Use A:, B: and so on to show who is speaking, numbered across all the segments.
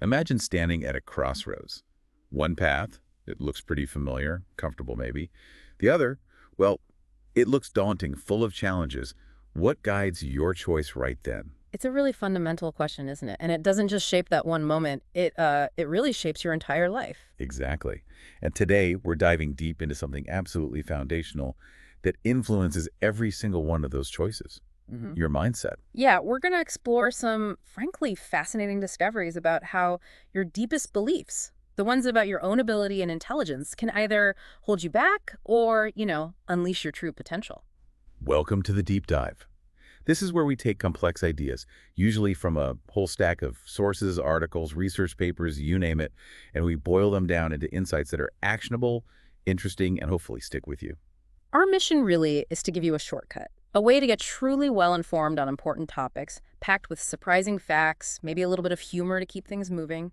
A: Imagine standing at a crossroads. One path, it looks pretty familiar, comfortable maybe. The other, well, it looks daunting, full of challenges. What guides your choice right then?
B: It's a really fundamental question, isn't it? And it doesn't just shape that one moment. It really shapes your entire life.
A: Exactly. And today, we're diving deep into something absolutely foundational that influences every single one of those choices,
B: Hmm.
A: your mindset.
B: Yeah, we're going to explore some, frankly, fascinating discoveries about how your deepest beliefs, the ones about your own ability and intelligence, can either hold you back or, unleash your true potential.
A: Welcome to the deep dive. This is where we take complex ideas, usually from a whole stack of sources, articles, research papers, you name it, and we boil them down into insights that are actionable, interesting, and hopefully stick with you.
B: Our mission really is to give you a shortcut, a way to get truly well informed on important topics, packed with surprising facts, maybe a little bit of humor to keep things moving.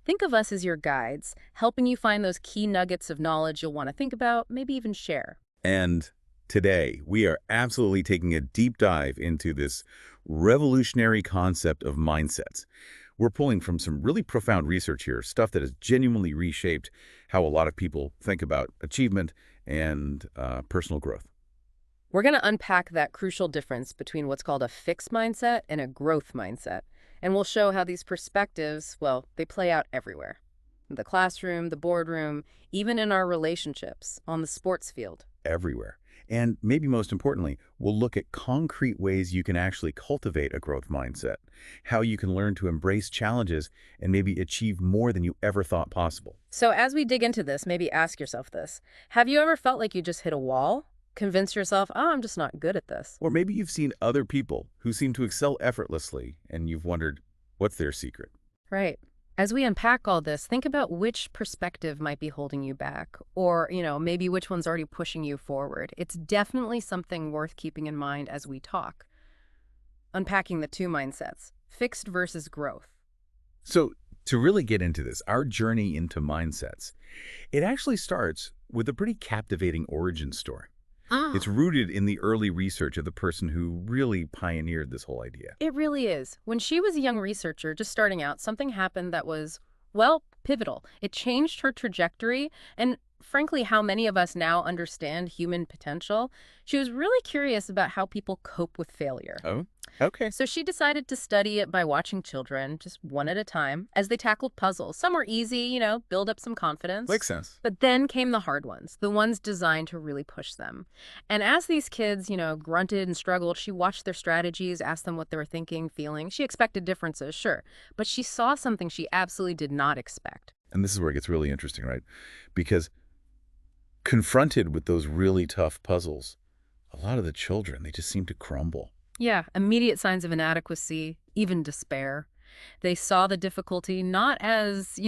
B: Think of us as your guides, helping you find those key nuggets of knowledge you'll want to think about, maybe even share.
A: And today, we are absolutely taking a deep dive into this revolutionary concept of mindsets. We're pulling from some really profound research here, stuff that has genuinely reshaped how a lot of people think about achievement and personal growth.
B: We're going to unpack that crucial difference between what's called a fixed mindset and a growth mindset. And we'll show how these perspectives, well, they play out everywhere. In the classroom, the boardroom, even in our relationships, on the sports field.
A: Everywhere. And maybe most importantly, we'll look at concrete ways you can actually cultivate a growth mindset, how you can learn to embrace challenges and maybe achieve more than you ever thought possible.
B: So as we dig into this, maybe ask yourself this. Have you ever felt like you just hit a wall? Convince yourself, oh, I'm just not good at this.
A: Or maybe you've seen other people who seem to excel effortlessly and you've wondered, what's their secret?
B: Right. As we unpack all this, think about which perspective might be holding you back, or, maybe which one's already pushing you forward. It's definitely something worth keeping in mind as we talk. Unpacking the two mindsets, fixed versus growth.
A: So to really get into this, our journey into mindsets, it actually starts with a pretty captivating origin story.
B: Ah.
A: It's rooted in the early research of the person who really pioneered this whole idea.
B: It really is. When she was a young researcher, just starting out, something happened that was, well, pivotal. It changed her trajectory and, frankly, how many of us now understand human potential. She was really curious about how people cope with failure.
A: Oh, okay.
B: So she decided to study it by watching children, just one at a time, as they tackled puzzles. Some were easy, build up some confidence.
A: Makes sense.
B: But then came the hard ones, the ones designed to really push them. And as these kids, grunted and struggled, she watched their strategies, asked them what they were thinking, feeling. She expected differences, sure. But she saw something she absolutely did not expect.
A: And this is where it gets really interesting, right? Because confronted with those really tough puzzles, a lot of the children, they just seem to crumble.
B: Yeah, immediate signs of inadequacy, even despair. They saw the difficulty not as,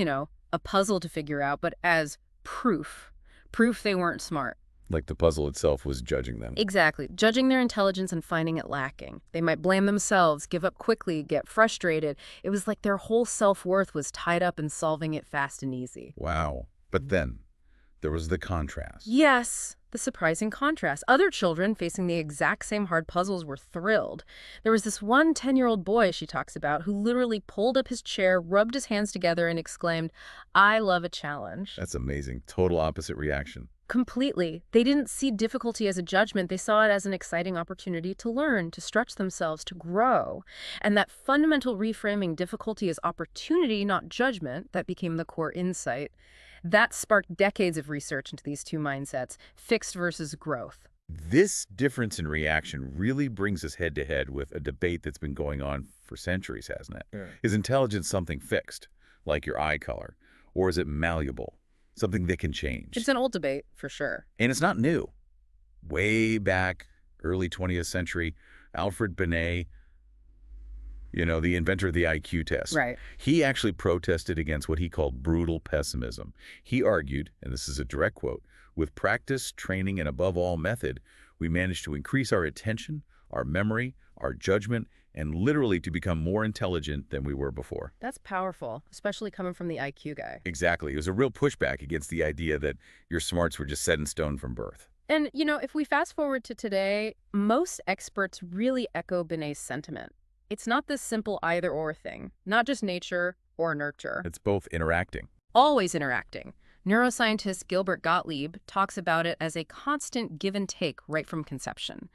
B: a puzzle to figure out, but as proof. Proof they weren't smart.
A: Like the puzzle itself was judging them.
B: Exactly. Judging their intelligence and finding it lacking. They might blame themselves, give up quickly, get frustrated. It was like their whole self-worth was tied up in solving it fast and easy.
A: Wow. But then there was the contrast.
B: Yes, the surprising contrast. Other children facing the exact same hard puzzles were thrilled. There was this one 10-year-old boy she talks about who literally pulled up his chair, rubbed his hands together, and exclaimed, "I love a challenge."
A: That's amazing. Total opposite reaction.
B: Completely. They didn't see difficulty as a judgment. They saw it as an exciting opportunity to learn, to stretch themselves, to grow. And that fundamental reframing difficulty as opportunity, not judgment, that became the core insight. That sparked decades of research into these two mindsets, fixed versus growth.
A: This difference in reaction really brings us head to head with a debate that's been going on for centuries, hasn't it?
C: Yeah.
A: Is intelligence something fixed, like your eye color, or is it malleable, something that can change?
B: It's an old debate, for sure.
A: And it's not new. Way back, early 20th century, Alfred Binet, the inventor of the IQ test.
B: Right.
A: He actually protested against what he called brutal pessimism. He argued, and this is a direct quote, with practice, training, and above all method, we managed to increase our attention, our memory, our judgment, and literally to become more intelligent than we were before.
B: That's powerful, especially coming from the IQ guy.
A: Exactly. It was a real pushback against the idea that your smarts were just set in stone from birth.
B: And, if we fast forward to today, most experts really echo Binet's sentiment. It's not this simple either-or thing, not just nature or nurture.
A: It's both interacting.
B: Always interacting. Neuroscientist Gilbert Gottlieb talks about it as a constant give and take right from conception.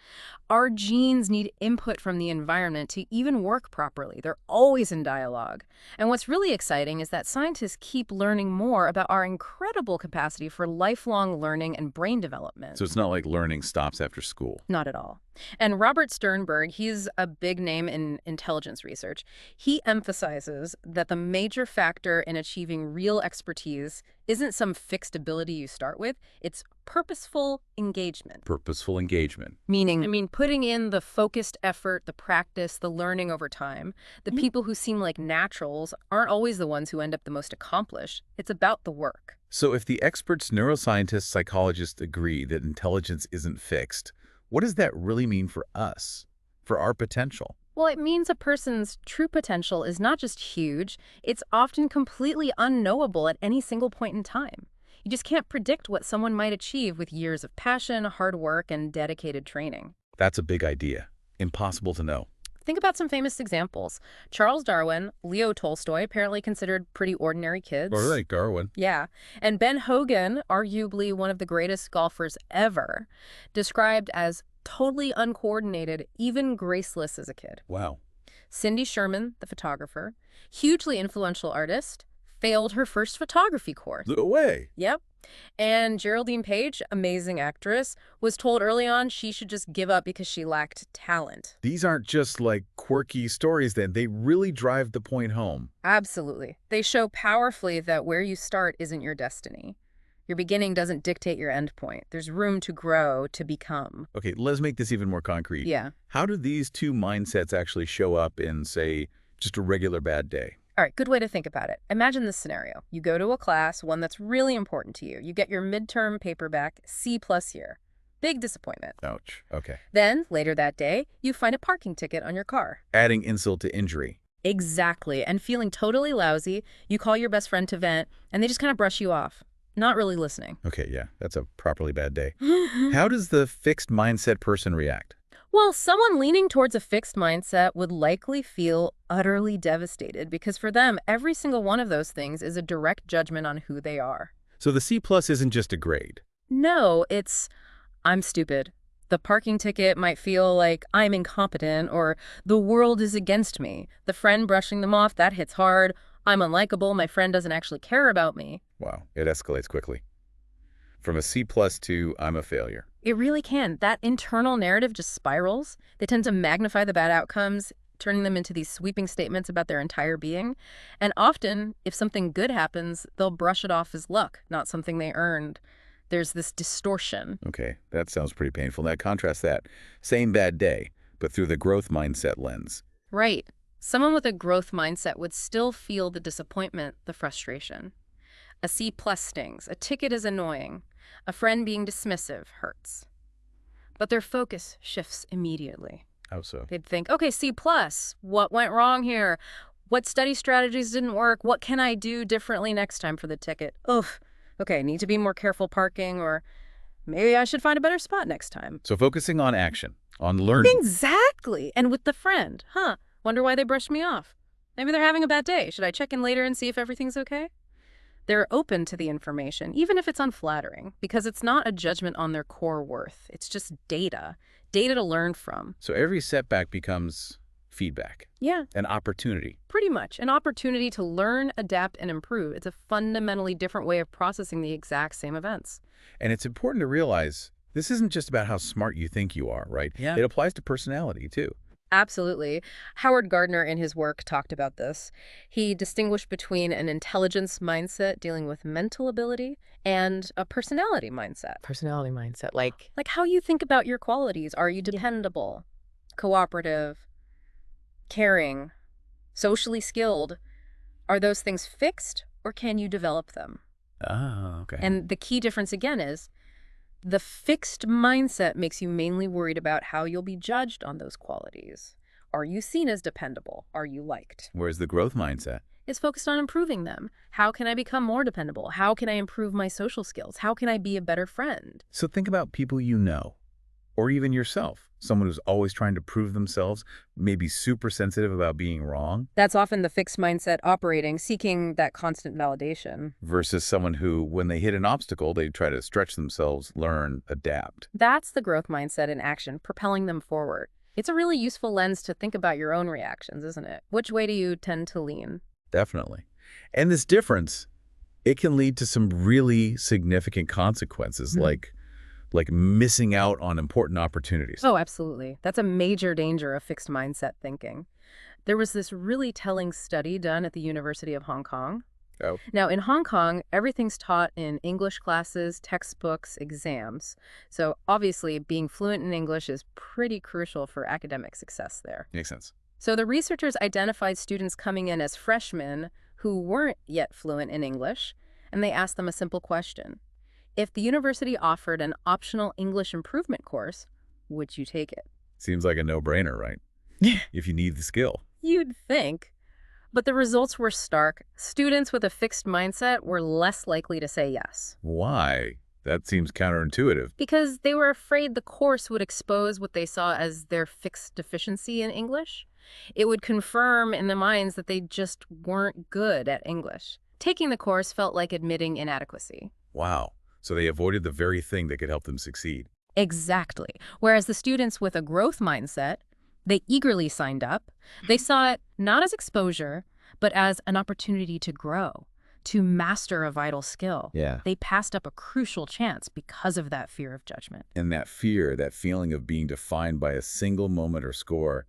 B: Our genes need input from the environment to even work properly. They're always in dialogue. And what's really exciting is that scientists keep learning more about our incredible capacity for lifelong learning and brain development.
A: So it's not like learning stops after school.
B: Not at all. And Robert Sternberg, he's a big name in intelligence research. He emphasizes that the major factor in achieving real expertise isn't some fixed ability you start with, it's purposeful engagement.
A: Purposeful engagement.
B: Meaning, putting in the focused effort, the practice, the learning over time. The people who seem like naturals aren't always the ones who end up the most accomplished. It's about the work.
A: So if the experts, neuroscientists, psychologists agree that intelligence isn't fixed, what does that really mean for us, for our potential?
B: Well, it means a person's true potential is not just huge, it's often completely unknowable at any single point in time. You just can't predict what someone might achieve with years of passion, hard work, and dedicated training.
A: That's a big idea. Impossible to know.
B: Think about some famous examples. Charles Darwin, Leo Tolstoy, apparently considered pretty ordinary kids.
A: All right, Darwin.
B: Yeah. And Ben Hogan, arguably one of the greatest golfers ever, described as totally uncoordinated, even graceless as a kid.
A: Wow.
B: Cindy Sherman, the photographer, hugely influential artist, failed her first photography course.
A: No way.
B: Yep. And Geraldine Page, amazing actress, was told early on she should just give up because she lacked talent.
A: These aren't just like quirky stories then. They really drive the point home.
B: Absolutely. They show powerfully that where you start isn't your destiny. Your beginning doesn't dictate your end point. There's room to grow, to become.
A: Okay, let's make this even more concrete.
B: Yeah.
A: How do these two mindsets actually show up in, say, just a regular bad day?
B: All right, good way to think about it. Imagine this scenario. You go to a class, one that's really important to you. You get your midterm paper back, C+ here. Big disappointment.
A: Ouch. Okay.
B: Then, later that day, you find a parking ticket on your car.
A: Adding insult to injury.
B: Exactly. And feeling totally lousy, you call your best friend to vent, and they just kind of brush you off. Not really listening.
A: Okay, yeah, that's a properly bad day. How does the fixed mindset person react?
B: Well, someone leaning towards a fixed mindset would likely feel utterly devastated because for them, every single one of those things is a direct judgment on who they are.
A: So the C+ isn't just a grade.
B: No, it's, I'm stupid. The parking ticket might feel like I'm incompetent or the world is against me. The friend brushing them off, that hits hard. I'm unlikable. My friend doesn't actually care about me.
A: Wow, it escalates quickly. From a C+ to I'm a failure.
B: It really can. That internal narrative just spirals. They tend to magnify the bad outcomes, turning them into these sweeping statements about their entire being. And often, if something good happens, they'll brush it off as luck, not something they earned. There's this distortion.
A: Okay, that sounds pretty painful. Now contrast that. Same bad day, but through the growth mindset lens.
B: Right. Someone with a growth mindset would still feel the disappointment, the frustration. A C+ stings. A ticket is annoying. A friend being dismissive hurts. But their focus shifts immediately.
A: How so?
B: They'd think, okay, C+, what went wrong here? What study strategies didn't work? What can I do differently next time for the ticket? Ugh, okay, need to be more careful parking, or maybe I should find a better spot next time.
A: So focusing on action, on learning.
B: Exactly. And with the friend, wonder why they brushed me off. Maybe they're having a bad day. Should I check in later and see if everything's okay? They're open to the information, even if it's unflattering, because it's not a judgment on their core worth. It's just data to learn from.
A: So every setback becomes feedback.
B: Yeah.
A: An opportunity.
B: Pretty much. An opportunity to learn, adapt, and improve. It's a fundamentally different way of processing the exact same events.
A: And it's important to realize this isn't just about how smart you think you are, right?
B: Yeah.
A: It applies to personality, too.
B: Absolutely. Howard Gardner in his work talked about this. He distinguished between an intelligence mindset dealing with mental ability and a personality mindset.
C: Personality mindset, like
B: Like how you think about your qualities. Are you dependable, cooperative, caring, socially skilled? Are those things fixed or can you develop them?
A: Ah, okay.
B: And the key difference again is the fixed mindset makes you mainly worried about how you'll be judged on those qualities. Are you seen as dependable? Are you liked?
A: Whereas the growth mindset?
B: It's focused on improving them. How can I become more dependable? How can I improve my social skills? How can I be a better friend?
A: So think about people you know, Or even yourself, someone who's always trying to prove themselves, maybe super sensitive about being wrong,
B: That's often the fixed mindset operating, seeking that constant validation.
A: versus someone who, when they hit an obstacle, they try to stretch themselves, learn, adapt.
B: That's the growth mindset in action, propelling them forward. It's a really useful lens to think about your own reactions, isn't it? Which way do you tend to lean?
A: Definitely. And this difference, it can lead to some really significant consequences, like missing out on important opportunities.
B: Oh, absolutely. That's a major danger of fixed mindset thinking. There was this really telling study done at the University of Hong Kong.
A: Oh.
B: Now, in Hong Kong, everything's taught in English classes, textbooks, exams. So obviously, being fluent in English is pretty crucial for academic success there.
A: Makes sense.
B: So the researchers identified students coming in as freshmen who weren't yet fluent in English, and they asked them a simple question. If the university offered an optional English improvement course, would you take it?
A: Seems like a no-brainer, right? If you need the skill.
B: You'd think. But the results were stark. Students with a fixed mindset were less likely to say yes.
A: Why? That seems counterintuitive.
B: Because they were afraid the course would expose what they saw as their fixed deficiency in English. It would confirm in their minds that they just weren't good at English. Taking the course felt like admitting inadequacy.
A: Wow. So they avoided the very thing that could help them succeed.
B: Exactly. Whereas the students with a growth mindset, they eagerly signed up. They saw it not as exposure, but as an opportunity to grow, to master a vital skill.
A: Yeah.
B: They passed up a crucial chance because of that fear of judgment.
A: And that fear, that feeling of being defined by a single moment or score,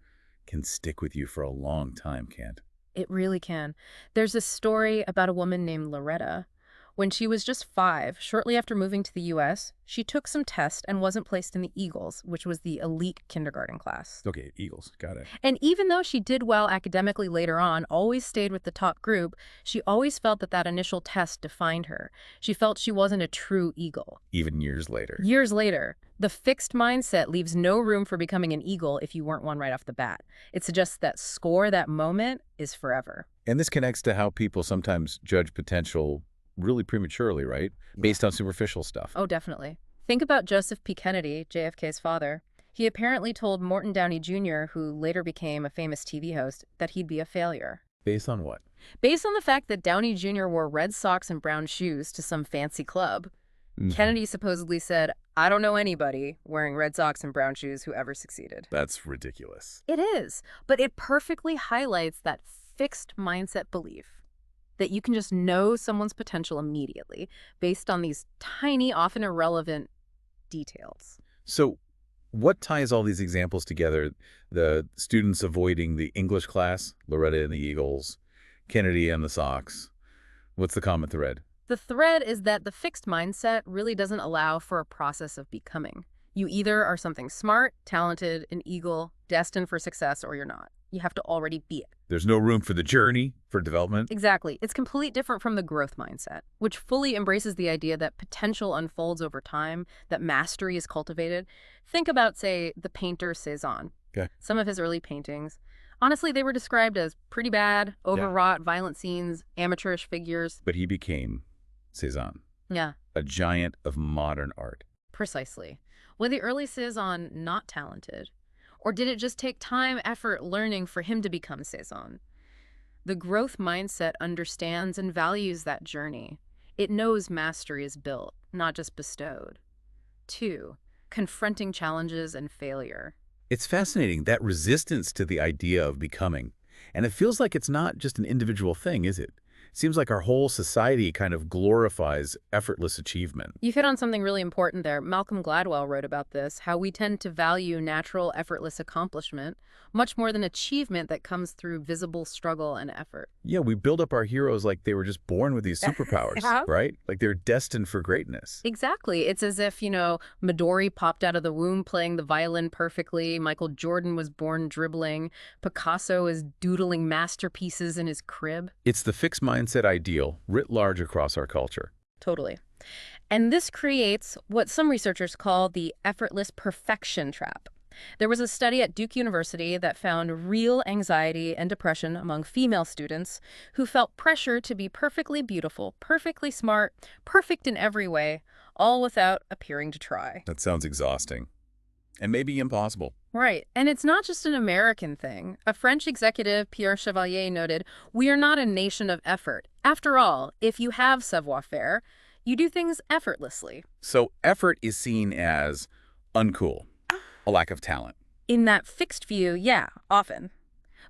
A: can stick with you for a long time, can't?
B: It really can. There's a story about a woman named Loretta. When she was just 5, shortly after moving to the U.S., she took some tests and wasn't placed in the Eagles, which was the elite kindergarten class.
A: Okay, Eagles. Got it.
B: And even though she did well academically later on, always stayed with the top group, she always felt that initial test defined her. She felt she wasn't a true Eagle.
A: Even years later.
B: Years later, the fixed mindset leaves no room for becoming an Eagle if you weren't one right off the bat. It suggests that score that moment is forever.
A: And this connects to how people sometimes judge potential really prematurely, right? Based on superficial stuff.
B: Oh, definitely. Think about Joseph P. Kennedy, JFK's father. He apparently told Morton Downey Jr., who later became a famous TV host, that he'd be a failure.
A: Based on what?
B: Based on the fact that Downey Jr. wore red socks and brown shoes to some fancy club, Kennedy supposedly said, "I don't know anybody wearing red socks and brown shoes who ever succeeded."
A: That's ridiculous.
B: It is, but it perfectly highlights that fixed mindset belief that you can just know someone's potential immediately based on these tiny, often irrelevant details.
A: So what ties all these examples together? The students avoiding the English class, Loretta and the Eagles, Kennedy and the Sox. What's the common thread?
B: The thread is that the fixed mindset really doesn't allow for a process of becoming. You either are something smart, talented, an eagle, destined for success, or you're not. You have to already be it.
A: There's no room for the journey, for development.
B: Exactly. It's completely different from the growth mindset, which fully embraces the idea that potential unfolds over time, that mastery is cultivated. Think about, say, the painter Cézanne.
A: Okay.
B: Some of his early paintings. Honestly, they were described as pretty bad, overwrought, violent scenes, amateurish figures.
A: But he became Cézanne,
B: Yeah,
A: a giant of modern art.
B: precisely. Was the early Cézanne not talented? Or did it just take time, effort, learning for him to become Cézanne? The growth mindset understands and values that journey. It knows mastery is built, not just bestowed. 2, confronting challenges and failure.
A: It's fascinating, that resistance to the idea of becoming. And it feels like it's not just an individual thing, is it? It seems like our whole society kind of glorifies effortless achievement.
B: You've hit on something really important there. Malcolm Gladwell wrote about this, how we tend to value natural, effortless accomplishment much more than achievement that comes through visible struggle and effort.
A: Yeah, we build up our heroes like they were just born with these superpowers, right? Like they're destined for greatness.
B: Exactly. It's as if, Midori popped out of the womb playing the violin perfectly, Michael Jordan was born dribbling, Picasso is doodling masterpieces in his crib.
A: It's the fixed mindset ideal writ large across our culture.
B: Totally. And this creates what some researchers call the effortless perfection trap. There was a study at Duke University that found real anxiety and depression among female students who felt pressure to be perfectly beautiful, perfectly smart, perfect in every way, all without appearing to try.
A: That sounds exhausting. And maybe impossible.
B: Right. And it's not just an American thing. A French executive, Pierre Chevalier, noted, "We are not a nation of effort. After all, if you have savoir-faire, you do things effortlessly."
A: So effort is seen as uncool, a lack of talent.
B: In that fixed view, yeah, often.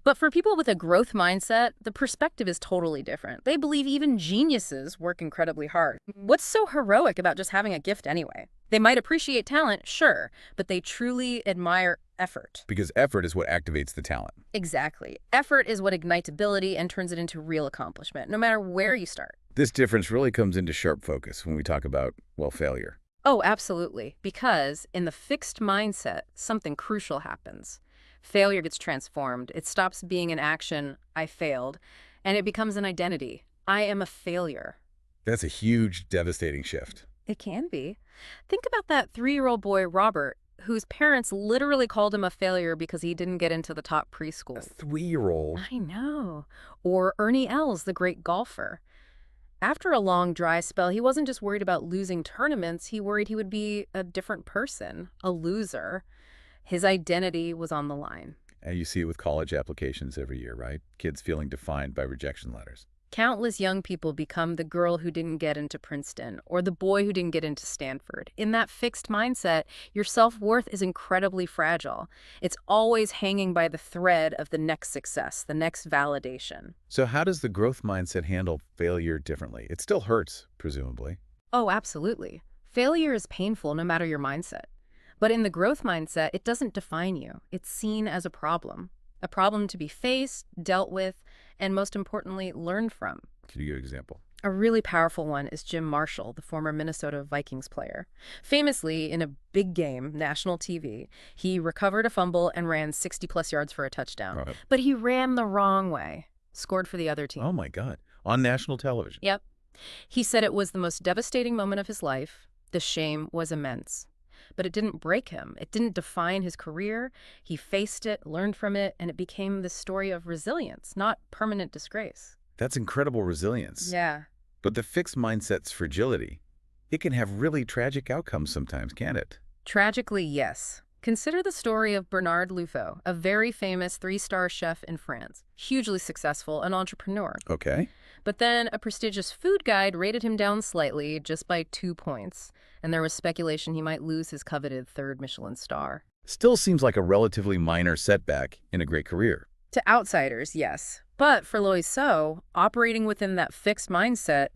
B: But for people with a growth mindset, the perspective is totally different. They believe even geniuses work incredibly hard. What's so heroic about just having a gift anyway? They might appreciate talent, sure, but they truly admire effort.
A: Because effort is what activates the talent.
B: Exactly. Effort is what ignites ability and turns it into real accomplishment, no matter where you start.
A: This difference really comes into sharp focus when we talk about, well, failure.
B: Oh, absolutely. Because in the fixed mindset, something crucial happens. Failure gets transformed. It stops being an action, I failed, and it becomes an identity. I am a failure.
A: That's a huge, devastating shift.
B: It can be. Think about that 3-year-old boy, Robert, whose parents literally called him a failure because he didn't get into the top preschool.
A: A 3-year-old?
B: I know. Or Ernie Els, the great golfer. After a long dry spell, he wasn't just worried about losing tournaments, he worried he would be a different person, a loser. His identity was on the line.
A: And you see it with college applications every year, right? Kids feeling defined by rejection letters.
B: Countless young people become the girl who didn't get into Princeton or the boy who didn't get into Stanford. In that fixed mindset, your self-worth is incredibly fragile. It's always hanging by the thread of the next success, the next validation.
A: So how does the growth mindset handle failure differently? It still hurts, presumably.
B: Oh, absolutely. Failure is painful no matter your mindset. But in the growth mindset, it doesn't define you. It's seen as a problem to be faced, dealt with, and most importantly, learned from.
A: Can you give an example?
B: A really powerful one is Jim Marshall, the former Minnesota Vikings player. Famously, in a big game, national TV, he recovered a fumble and ran 60-plus yards for a touchdown.
A: Right.
B: But he ran the wrong way, scored for the other team.
A: Oh, my God. On national television.
B: Yep. He said it was the most devastating moment of his life. The shame was immense. But it didn't break him. It didn't define his career. He faced it, learned from it, and it became the story of resilience, not permanent disgrace.
A: That's incredible resilience.
B: Yeah.
A: But the fixed mindset's fragility, it can have really tragic outcomes sometimes, can't it?
B: Tragically, yes. Consider the story of Bernard Lufo, a very famous 3-star chef in France, hugely successful, an entrepreneur.
A: Okay.
B: But then a prestigious food guide rated him down slightly, just by 2 points, and there was speculation he might lose his coveted 3rd Michelin star.
A: Still seems like a relatively minor setback in a great career.
B: To outsiders, yes. But for Loiseau, operating within that fixed mindset,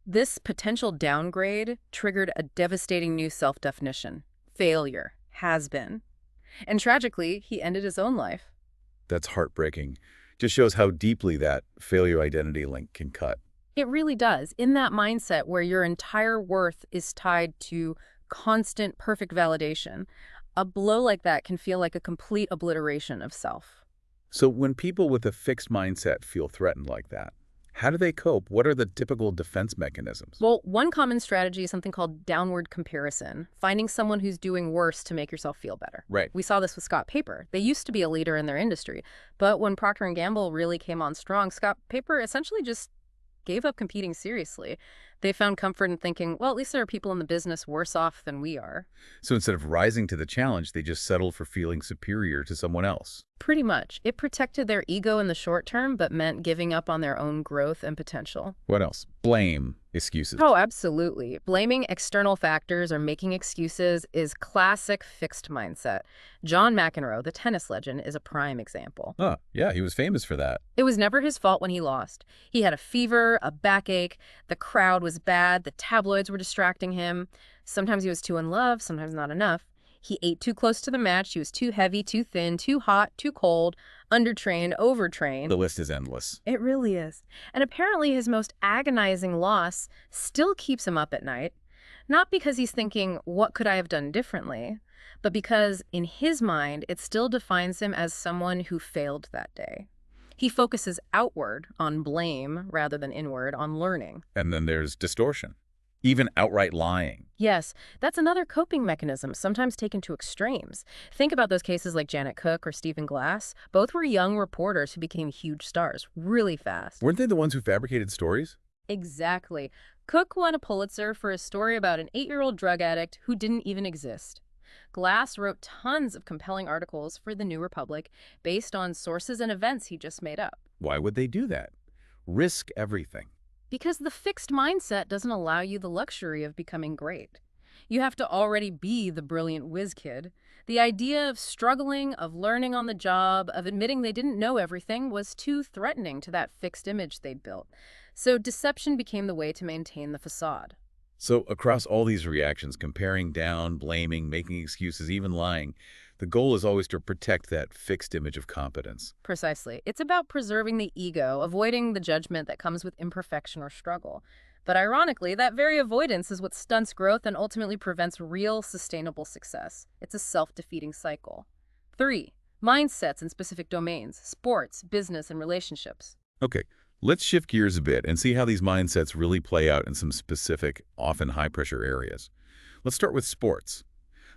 B: this potential downgrade triggered a devastating new self-definition. Failure. Has been. And tragically, he ended his own life.
A: That's heartbreaking. Just shows how deeply that failure identity link can cut.
B: It really does. In that mindset where your entire worth is tied to constant, perfect validation, a blow like that can feel like a complete obliteration of self.
A: So when people with a fixed mindset feel threatened like that, how do they cope? What are the typical defense mechanisms?
B: Well, one common strategy is something called downward comparison, finding someone who's doing worse to make yourself feel better.
A: Right.
B: We saw this with Scott Paper. They used to be a leader in their industry, but when Procter & Gamble really came on strong, Scott Paper essentially just gave up competing seriously. They found comfort in thinking, well, at least there are people in the business worse off than we are.
A: So instead of rising to the challenge, they just settled for feeling superior to someone else.
B: Pretty much. It protected their ego in the short term, but meant giving up on their own growth and potential.
A: What else? Blame, excuses.
B: Oh, absolutely. Blaming external factors or making excuses is classic fixed mindset. John McEnroe, the tennis legend, is a prime example.
A: Oh, yeah, he was famous for that.
B: It was never his fault when he lost. He had a fever, a backache, the crowd was bad, the tabloids were distracting him. Sometimes he was too in love, sometimes not enough. He ate too close to the match, he was too heavy, too thin, too hot, too cold, undertrained, overtrained.
A: The list is endless.
B: It really is. And apparently his most agonizing loss still keeps him up at night. Not because he's thinking, what could I have done differently? But because in his mind, it still defines him as someone who failed that day. He focuses outward on blame rather than inward on learning.
A: And then there's distortion. Even outright lying.
B: Yes, that's another coping mechanism, sometimes taken to extremes. Think about those cases like Janet Cook or Stephen Glass. Both were young reporters who became huge stars really fast.
A: Weren't they the ones who fabricated stories?
B: Exactly. Cook won a Pulitzer for a story about an 8-year-old drug addict who didn't even exist. Glass wrote tons of compelling articles for the New Republic based on sources and events he just made up.
A: Why would they do that? Risk everything.
B: Because the fixed mindset doesn't allow you the luxury of becoming great. You have to already be the brilliant whiz kid. The idea of struggling, of learning on the job, of admitting they didn't know everything was too threatening to that fixed image they'd built. So deception became the way to maintain the facade.
A: So across all these reactions, comparing down, blaming, making excuses, even lying, the goal is always to protect that fixed image of competence.
B: Precisely. It's about preserving the ego, avoiding the judgment that comes with imperfection or struggle. But ironically, that very avoidance is what stunts growth and ultimately prevents real, sustainable success. It's a self-defeating cycle. 3. Mindsets in specific domains: sports, business, and relationships.
A: Okay, let's shift gears a bit and see how these mindsets really play out in some specific, often high-pressure areas. Let's start with sports.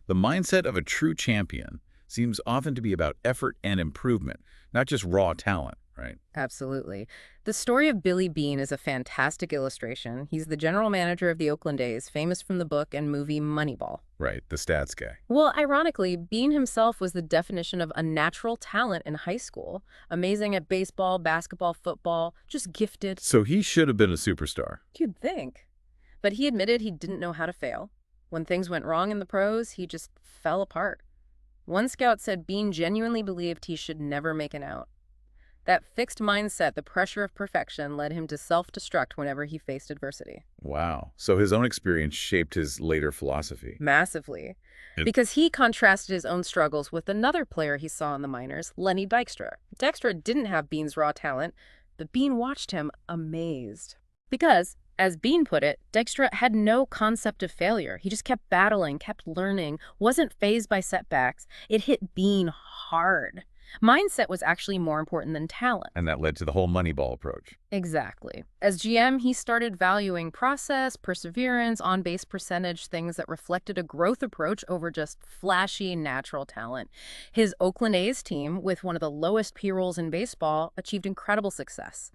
A: The mindset of a true champion seems often to be about effort and improvement, not just raw talent, right?
B: Absolutely. The story of Billy Beane is a fantastic illustration. He's the general manager of the Oakland A's, famous from the book and movie Moneyball.
A: Right, the stats guy.
B: Well, ironically, Beane himself was the definition of a natural talent in high school. Amazing at baseball, basketball, football, just gifted.
A: So he should have been a superstar.
B: You'd think. But he admitted he didn't know how to fail. When things went wrong in the pros, he just fell apart. One scout said Beane genuinely believed he should never make an out. That fixed mindset, the pressure of perfection, led him to self-destruct whenever he faced adversity.
A: Wow. So his own experience shaped his later philosophy.
B: Massively. Because he contrasted his own struggles with another player he saw in the minors, Lenny Dykstra. Dykstra didn't have Beane's raw talent, but Beane watched him amazed. Because, as Beane put it, Dykstra had no concept of failure. He just kept battling, kept learning, wasn't fazed by setbacks. It hit Beane hard. Mindset was actually more important than talent.
A: And that led to the whole Moneyball approach.
B: Exactly. As GM, he started valuing process, perseverance, on-base percentage, things that reflected a growth approach over just flashy, natural talent. His Oakland A's team, with one of the lowest P-rolls in baseball, achieved incredible success.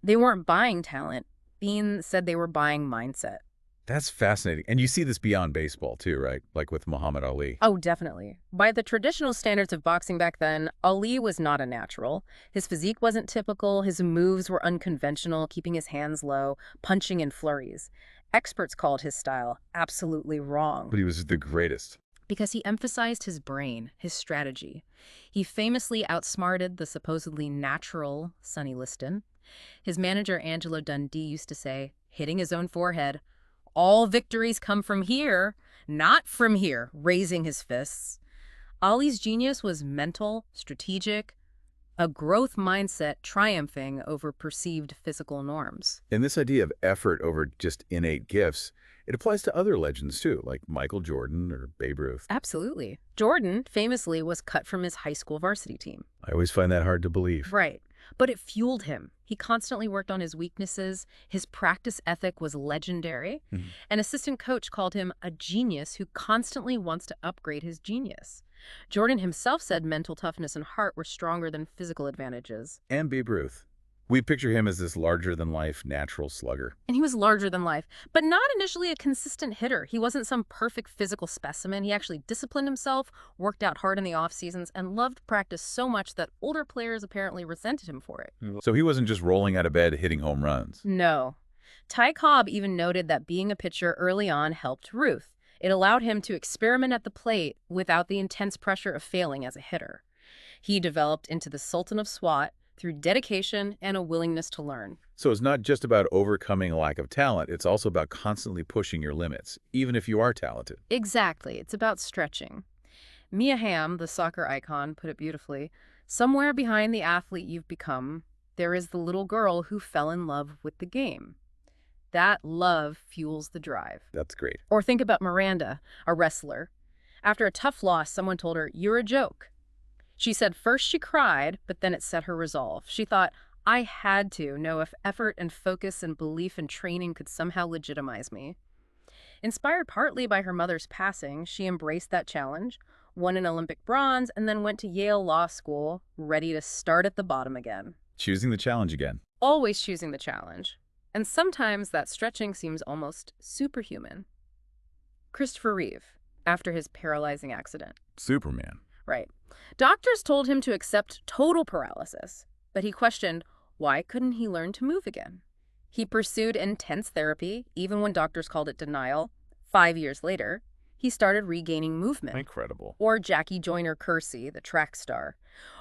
B: They weren't buying talent. Beane said they were buying mindset.
A: That's fascinating. And you see this beyond baseball too, right? Like with Muhammad Ali.
B: Oh, definitely. By the traditional standards of boxing back then, Ali was not a natural. His physique wasn't typical, his moves were unconventional, keeping his hands low, punching in flurries. Experts called his style absolutely wrong.
A: But he was the greatest.
B: Because he emphasized his brain, his strategy. He famously outsmarted the supposedly natural Sonny Liston. His manager, Angelo Dundee, used to say, hitting his own forehead, "All victories come from here, not from here," raising his fists. Ali's genius was mental, strategic, a growth mindset triumphing over perceived physical norms.
A: And this idea of effort over just innate gifts, it applies to other legends too, like Michael Jordan or Babe Ruth.
B: Absolutely. Jordan, famously, was cut from his high school varsity team.
A: I always find that hard to believe.
B: Right. But it fueled him. He constantly worked on his weaknesses. His practice ethic was legendary. An assistant coach called him a genius who constantly wants to upgrade his genius. Jordan himself said mental toughness and heart were stronger than physical advantages.
A: And Babe Ruth. We picture him as this larger-than-life natural slugger.
B: And he was larger than life, but not initially a consistent hitter. He wasn't some perfect physical specimen. He actually disciplined himself, worked out hard in the off seasons, and loved practice so much that older players apparently resented him for it.
A: So he wasn't just rolling out of bed hitting home runs.
B: No. Ty Cobb even noted that being a pitcher early on helped Ruth. It allowed him to experiment at the plate without the intense pressure of failing as a hitter. He developed into the Sultan of SWAT through dedication and a willingness to learn.
A: So it's not just about overcoming a lack of talent, it's also about constantly pushing your limits, even if you are talented.
B: Exactly. It's about stretching. Mia Hamm, the soccer icon, put it beautifully. Somewhere behind the athlete you've become, there is the little girl who fell in love with the game. That love fuels the drive.
A: That's great.
B: Or think about Miranda, a wrestler. After a tough loss, someone told her, "You're a joke." She said first she cried, but then it set her resolve. She thought, I had to know if effort and focus and belief and training could somehow legitimize me. Inspired partly by her mother's passing, she embraced that challenge, won an Olympic bronze, and then went to Yale Law School, ready to start at the bottom again.
A: Choosing the challenge again.
B: Always choosing the challenge. And sometimes that stretching seems almost superhuman. Christopher Reeve, after his paralyzing accident.
A: Superman.
B: Right. Doctors told him to accept total paralysis, but he questioned why couldn't he learn to move again? He pursued intense therapy, even when doctors called it denial. 5 years later, he started regaining movement.
A: Incredible.
B: Or Jackie Joyner-Kersee, the track star,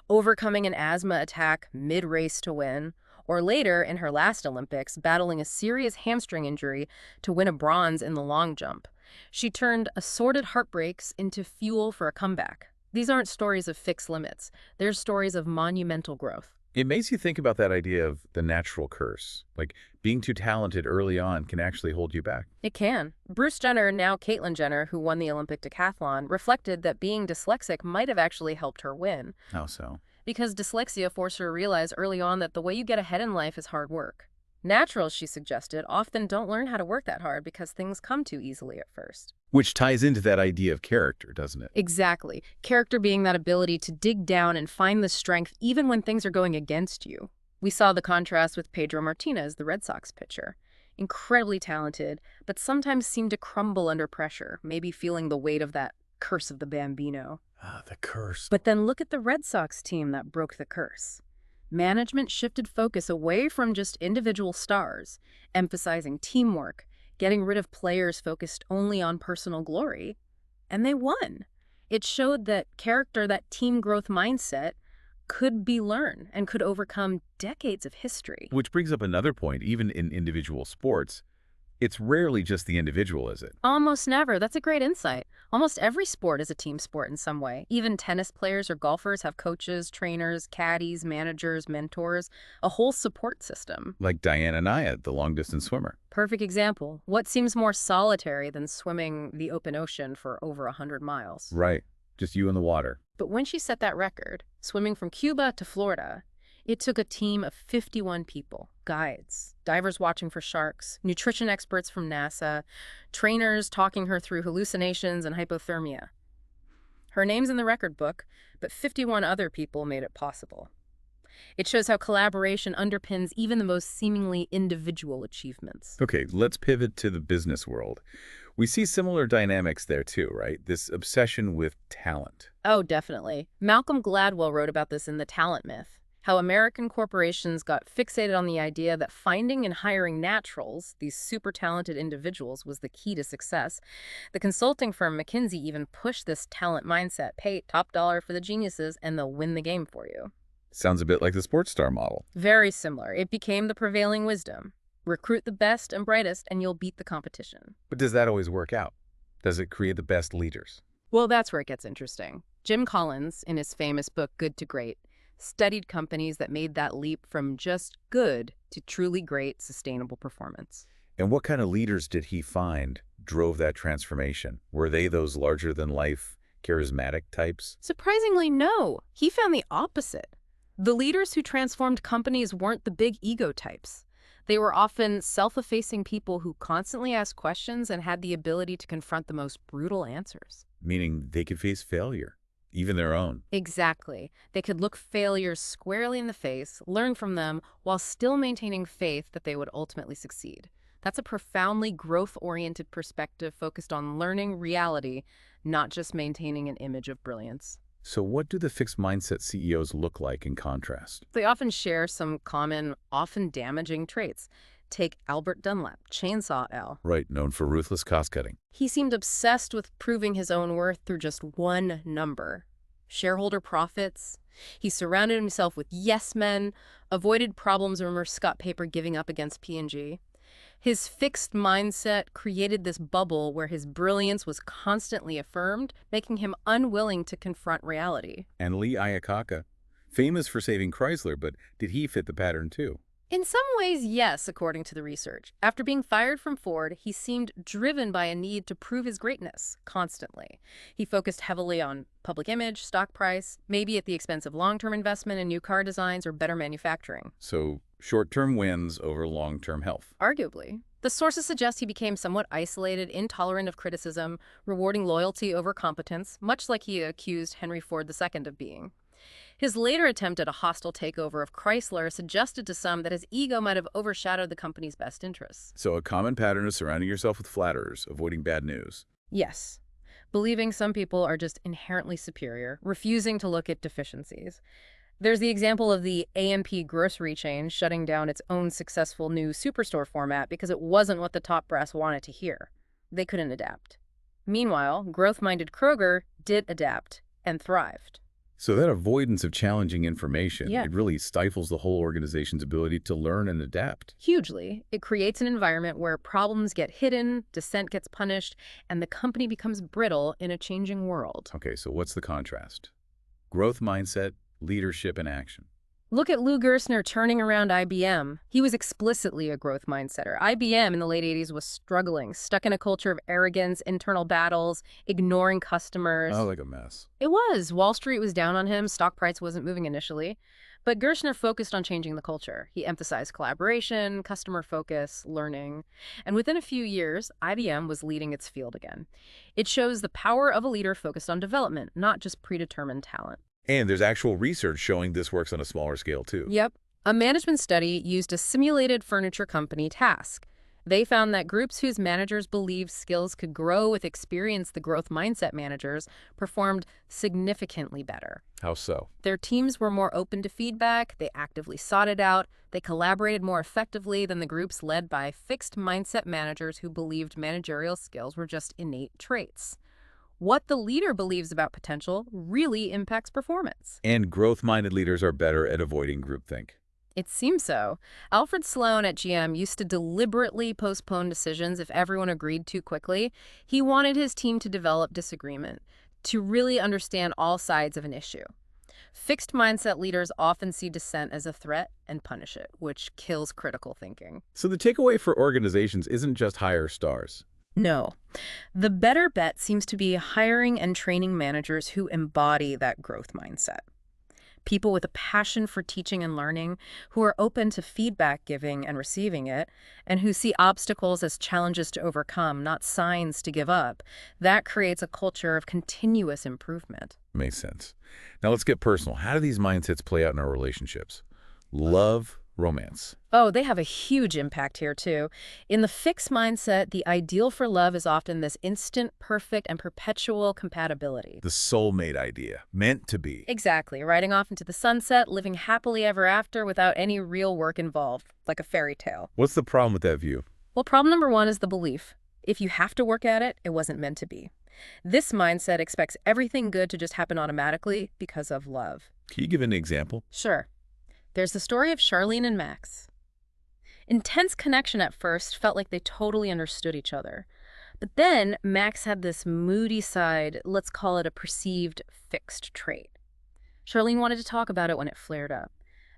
B: overcoming an asthma attack mid-race to win, or later, in her last Olympics, battling a serious hamstring injury to win a bronze in the long jump. She turned assorted heartbreaks into fuel for a comeback. These aren't stories of fixed limits. They're stories of monumental growth.
A: It makes you think about that idea of the natural curse. Like, being too talented early on can actually hold you back.
B: It can. Bruce Jenner, now Caitlyn Jenner, who won the Olympic decathlon, reflected that being dyslexic might have actually helped her win.
A: How so?
B: Because dyslexia forced her to realize early on that the way you get ahead in life is hard work. Naturals, she suggested, often don't learn how to work that hard because things come too easily at first.
A: Which ties into that idea of character, doesn't it?
B: Exactly. Character being that ability to dig down and find the strength even when things are going against you. We saw the contrast with Pedro Martinez, the Red Sox pitcher. Incredibly talented, but sometimes seemed to crumble under pressure, maybe feeling the weight of that curse of the Bambino.
A: Ah, the curse.
B: But then look at the Red Sox team that broke the curse. Management shifted focus away from just individual stars, emphasizing teamwork, getting rid of players focused only on personal glory, and they won. It showed that character, that team growth mindset, could be learned and could overcome decades of history.
A: Which brings up another point, even in individual sports. It's rarely just the individual, is it?
B: Almost never. That's a great insight. Almost every sport is a team sport in some way. Even tennis players or golfers have coaches, trainers, caddies, managers, mentors, a whole support system.
A: Like Diana Nyad, the long-distance swimmer.
B: Perfect example. What seems more solitary than swimming the open ocean for over 100 miles?
A: Right. Just you in the water.
B: But when she set that record, swimming from Cuba to Florida, it took a team of 51 people, guides, divers watching for sharks, nutrition experts from NASA, trainers talking her through hallucinations and hypothermia. Her name's in the record book, but 51 other people made it possible. It shows how collaboration underpins even the most seemingly individual achievements.
A: Okay, let's pivot to the business world. We see similar dynamics there too, right? This obsession with talent.
B: Oh, definitely. Malcolm Gladwell wrote about this in The Talent Myth. How American corporations got fixated on the idea that finding and hiring naturals, these super talented individuals, was the key to success. The consulting firm McKinsey even pushed this talent mindset: pay top dollar for the geniuses and they'll win the game for you.
A: Sounds a bit like the sports star model.
B: Very similar. It became the prevailing wisdom. Recruit the best and brightest and you'll beat the competition.
A: But does that always work out? Does it create the best leaders?
B: Well, that's where it gets interesting. Jim Collins, in his famous book Good to Great, studied companies that made that leap from just good to truly great, sustainable performance.
A: And what kind of leaders did he find drove that transformation? Were they those larger-than-life, charismatic types?
B: Surprisingly, no. He found the opposite. The leaders who transformed companies weren't the big ego types. They were often self-effacing people who constantly asked questions and had the ability to confront the most brutal answers.
A: Meaning they could face failure, even their own.
B: Exactly. They could look failures squarely in the face, learn from them, while still maintaining faith that they would ultimately succeed. That's a profoundly growth-oriented perspective focused on learning reality, not just maintaining an image of brilliance.
A: So what do the fixed mindset CEOs look like in contrast?
B: They often share some common, often damaging traits. Take Albert Dunlap, Chainsaw Al.
A: Right, known for ruthless cost-cutting.
B: He seemed obsessed with proving his own worth through just one number: shareholder profits. He surrounded himself with yes men, avoided problems, or Scott Paper giving up against P&G. His fixed mindset created this bubble where his brilliance was constantly affirmed, making him unwilling to confront reality.
A: And Lee Iacocca, famous for saving Chrysler, but did he fit the pattern too?
B: In some ways, yes, according to the research. After being fired from Ford, he seemed driven by a need to prove his greatness constantly. He focused heavily on public image, stock price, maybe at the expense of long-term investment in new car designs or better manufacturing.
A: So short-term wins over long-term health.
B: Arguably. The sources suggest he became somewhat isolated, intolerant of criticism, rewarding loyalty over competence, much like he accused Henry Ford II of being. His later attempt at a hostile takeover of Chrysler suggested to some that his ego might have overshadowed the company's best interests.
A: So a common pattern is surrounding yourself with flatterers, avoiding bad news.
B: Yes. believing some people are just inherently superior, refusing to look at deficiencies. There's the example of the A&P grocery chain shutting down its own successful new superstore format because it wasn't what the top brass wanted to hear. They couldn't adapt. Meanwhile, growth-minded Kroger did adapt and thrived.
A: So that avoidance of challenging information,
B: Yeah.
A: it really stifles the whole organization's ability to learn and adapt.
B: Hugely, it creates an environment where problems get hidden, dissent gets punished, and the company becomes brittle in a changing world.
A: Okay, so what's the contrast? Growth mindset, leadership, and action.
B: Look at Lou Gerstner turning around IBM. He was explicitly a growth mindsetter. IBM in the late 80s was struggling, stuck in a culture of arrogance, internal battles, ignoring customers.
A: Oh, like a mess.
B: It was. Wall Street was down on him. Stock price wasn't moving initially. But Gerstner focused on changing the culture. He emphasized collaboration, customer focus, learning. And within a few years, IBM was leading its field again. It shows the power of a leader focused on development, not just predetermined talent.
A: And there's actual research showing this works on a smaller scale, too.
B: Yep. A management study used a simulated furniture company task. They found that groups whose managers believed skills could grow with experience, the growth mindset managers, performed significantly better.
A: How so?
B: Their teams were more open to feedback, they actively sought it out, they collaborated more effectively than the groups led by fixed mindset managers who believed managerial skills were just innate traits. What the leader believes about potential really impacts performance.
A: And growth-minded leaders are better at avoiding groupthink.
B: It seems so. Alfred Sloan at GM used to deliberately postpone decisions if everyone agreed too quickly. He wanted his team to develop disagreement, to really understand all sides of an issue. Fixed mindset leaders often see dissent as a threat and punish it, which kills critical thinking.
A: So the takeaway for organizations isn't just hire stars.
B: No. The better bet seems to be hiring and training managers who embody that growth mindset. People with a passion for teaching and learning, who are open to feedback giving and receiving it, and who see obstacles as challenges to overcome, not signs to give up. That creates a culture of continuous improvement.
A: Makes sense. Now let's get personal. How do these mindsets play out in our relationships? Love, romance.
B: Oh, they have a huge impact here, too. In the fixed mindset, the ideal for love is often this instant, perfect, and perpetual compatibility.
A: The soulmate idea, meant to be.
B: Exactly. Riding off into the sunset, living happily ever after without any real work involved, like a fairy tale.
A: What's the problem with that view?
B: Well, problem number one is the belief. If you have to work at it, it wasn't meant to be. This mindset expects everything good to just happen automatically because of love.
A: Can you give an example?
B: Sure. There's the story of Charlene and Max. Intense connection at first, felt like they totally understood each other. But then Max had this moody side, let's call it a perceived fixed trait. Charlene wanted to talk about it when it flared up.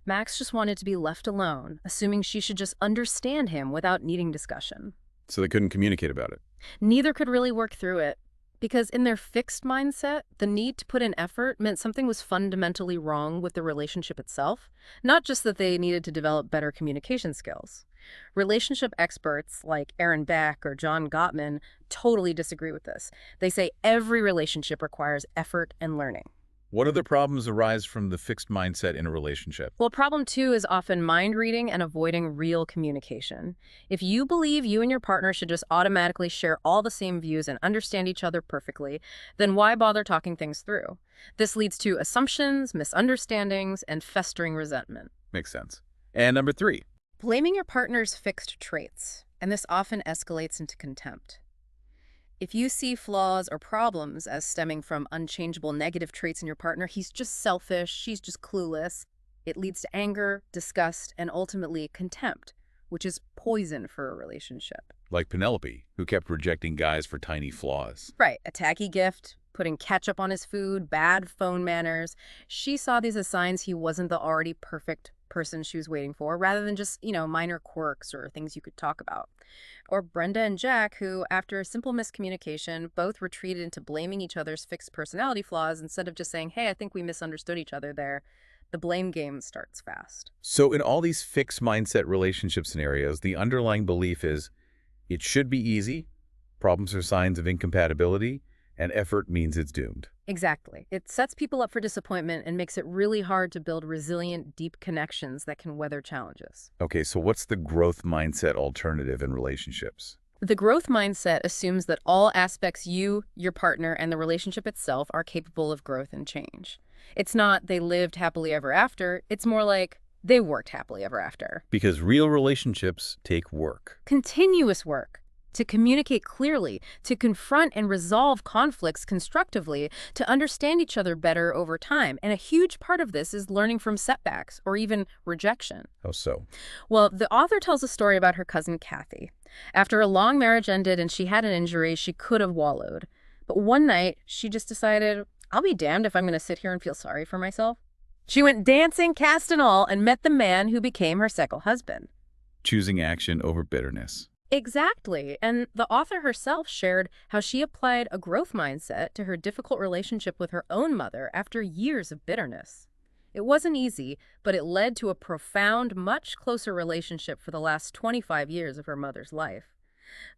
B: Max just wanted to be left alone, assuming she should just understand him without needing discussion.
A: So they couldn't communicate about it.
B: Neither could really work through it. Because in their fixed mindset, the need to put in effort meant something was fundamentally wrong with the relationship itself, not just that they needed to develop better communication skills. Relationship experts like Aaron Beck or John Gottman totally disagree with this. They say every relationship requires effort and learning.
A: What other problems arise from the fixed mindset in a relationship?
B: Well, problem two is often mind reading and avoiding real communication. If you believe you and your partner should just automatically share all the same views and understand each other perfectly, then why bother talking things through? This leads to assumptions, misunderstandings, and festering resentment.
A: Makes sense. And number 3.
B: Blaming your partner's fixed traits, and this often escalates into contempt. If you see flaws or problems as stemming from unchangeable negative traits in your partner, he's just selfish, she's just clueless. It leads to anger, disgust, and ultimately contempt, which is poison for a relationship.
A: Like Penelope, who kept rejecting guys for tiny flaws.
B: Right, a tacky gift, putting ketchup on his food, bad phone manners. She saw these as signs he wasn't the already perfect person she was waiting for, rather than just, minor quirks or things you could talk about. Or Brenda and Jack, who, after a simple miscommunication, both retreated into blaming each other's fixed personality flaws instead of just saying, hey, I think we misunderstood each other there. The blame game starts fast.
A: So in all these fixed mindset relationship scenarios, the underlying belief is it should be easy, problems are signs of incompatibility, and effort means it's doomed.
B: Exactly. It sets people up for disappointment and makes it really hard to build resilient, deep connections that can weather challenges.
A: Okay, so what's the growth mindset alternative in relationships?
B: The growth mindset assumes that all aspects you, your partner, and the relationship itself are capable of growth and change. It's not they lived happily ever after, it's more like they worked happily ever after.
A: Because real relationships take work.
B: Continuous work to communicate clearly, to confront and resolve conflicts constructively, to understand each other better over time. And a huge part of this is learning from setbacks or even rejection.
A: How so?
B: Well, the author tells a story about her cousin Kathy. After a long marriage ended and she had an injury, she could have wallowed. But one night, she just decided, I'll be damned if I'm going to sit here and feel sorry for myself. She went dancing, cast and all, and met the man who became her second husband.
A: Choosing action over bitterness.
B: Exactly. And the author herself shared how she applied a growth mindset to her difficult relationship with her own mother after years of bitterness. It wasn't easy, but it led to a profound, much closer relationship for the last 25 years of her mother's life.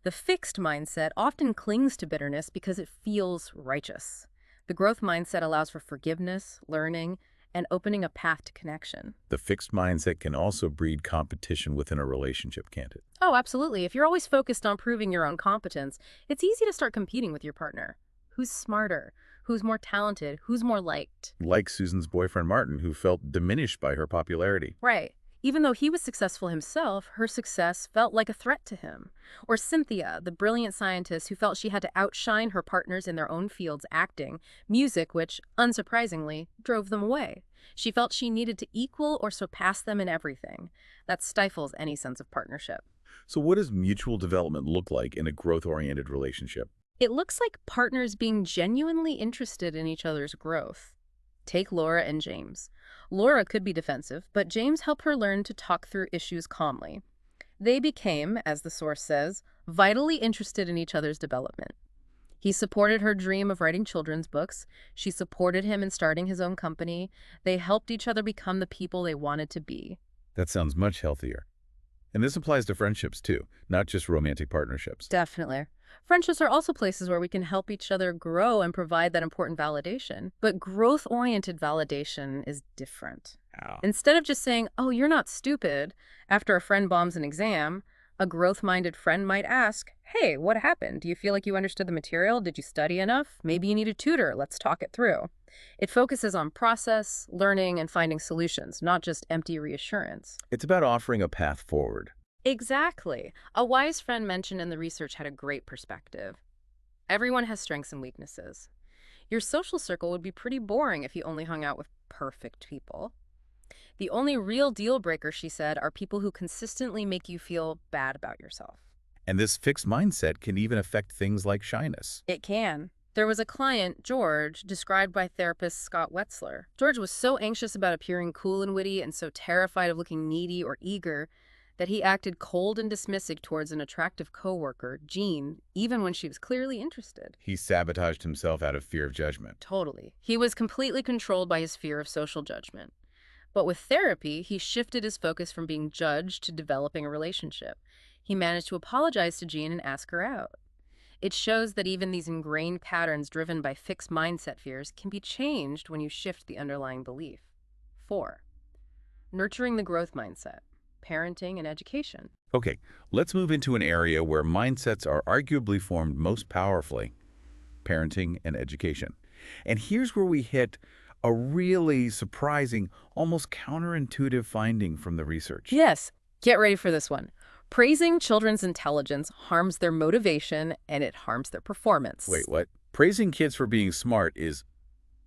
B: The fixed mindset often clings to bitterness because it feels righteous. The growth mindset allows for forgiveness, learning, and opening a path to connection.
A: The fixed mindset can also breed competition within a relationship, can't it?
B: Oh, absolutely. If you're always focused on proving your own competence, it's easy to start competing with your partner. Who's smarter? Who's more talented? Who's more liked?
A: Like Susan's boyfriend Martin, who felt diminished by her popularity.
B: Right. Even though he was successful himself, her success felt like a threat to him. Or Cynthia, the brilliant scientist who felt she had to outshine her partners in their own fields, acting, music, which, unsurprisingly, drove them away. She felt she needed to equal or surpass them in everything. That stifles any sense of partnership.
A: So what does mutual development look like in a growth-oriented relationship?
B: It looks like partners being genuinely interested in each other's growth. Take Laura and James. Laura could be defensive, but James helped her learn to talk through issues calmly. They became, as the source says, vitally interested in each other's development. He supported her dream of writing children's books. She supported him in starting his own company. They helped each other become the people they wanted to be.
A: That sounds much healthier. And this applies to friendships, too, not just romantic partnerships.
B: Definitely. Friendships are also places where we can help each other grow and provide that important validation. But growth-oriented validation is different.
A: Wow.
B: Instead of just saying, oh, you're not stupid, after a friend bombs an exam, a growth-minded friend might ask, hey, what happened? Do you feel like you understood the material? Did you study enough? Maybe you need a tutor. Let's talk it through. It focuses on process, learning, and finding solutions, not just empty reassurance.
A: It's about offering a path forward.
B: Exactly. A wise friend mentioned in the research had a great perspective. Everyone has strengths and weaknesses. Your social circle would be pretty boring if you only hung out with perfect people. The only real deal breaker, she said, are people who consistently make you feel bad about yourself.
A: And this fixed mindset can even affect things like shyness.
B: It can. There was a client, George, described by therapist Scott Wetzler. George was so anxious about appearing cool and witty and so terrified of looking needy or eager that he acted cold and dismissive towards an attractive coworker, Jean, even when she was clearly interested.
A: He sabotaged himself out of fear of judgment.
B: Totally. He was completely controlled by his fear of social judgment. But with therapy, he shifted his focus from being judged to developing a relationship. He managed to apologize to Jean and ask her out. It shows that even these ingrained patterns driven by fixed mindset fears can be changed when you shift the underlying belief. 4. Nurturing the growth mindset. Parenting and education.
A: Okay, let's move into an area where mindsets are arguably formed most powerfully: parenting and education. And here's where we hit a really surprising, almost counterintuitive finding from the research.
B: Yes, get ready for this one. Praising children's intelligence harms their motivation and it harms their performance.
A: Wait, what? Praising kids for being smart is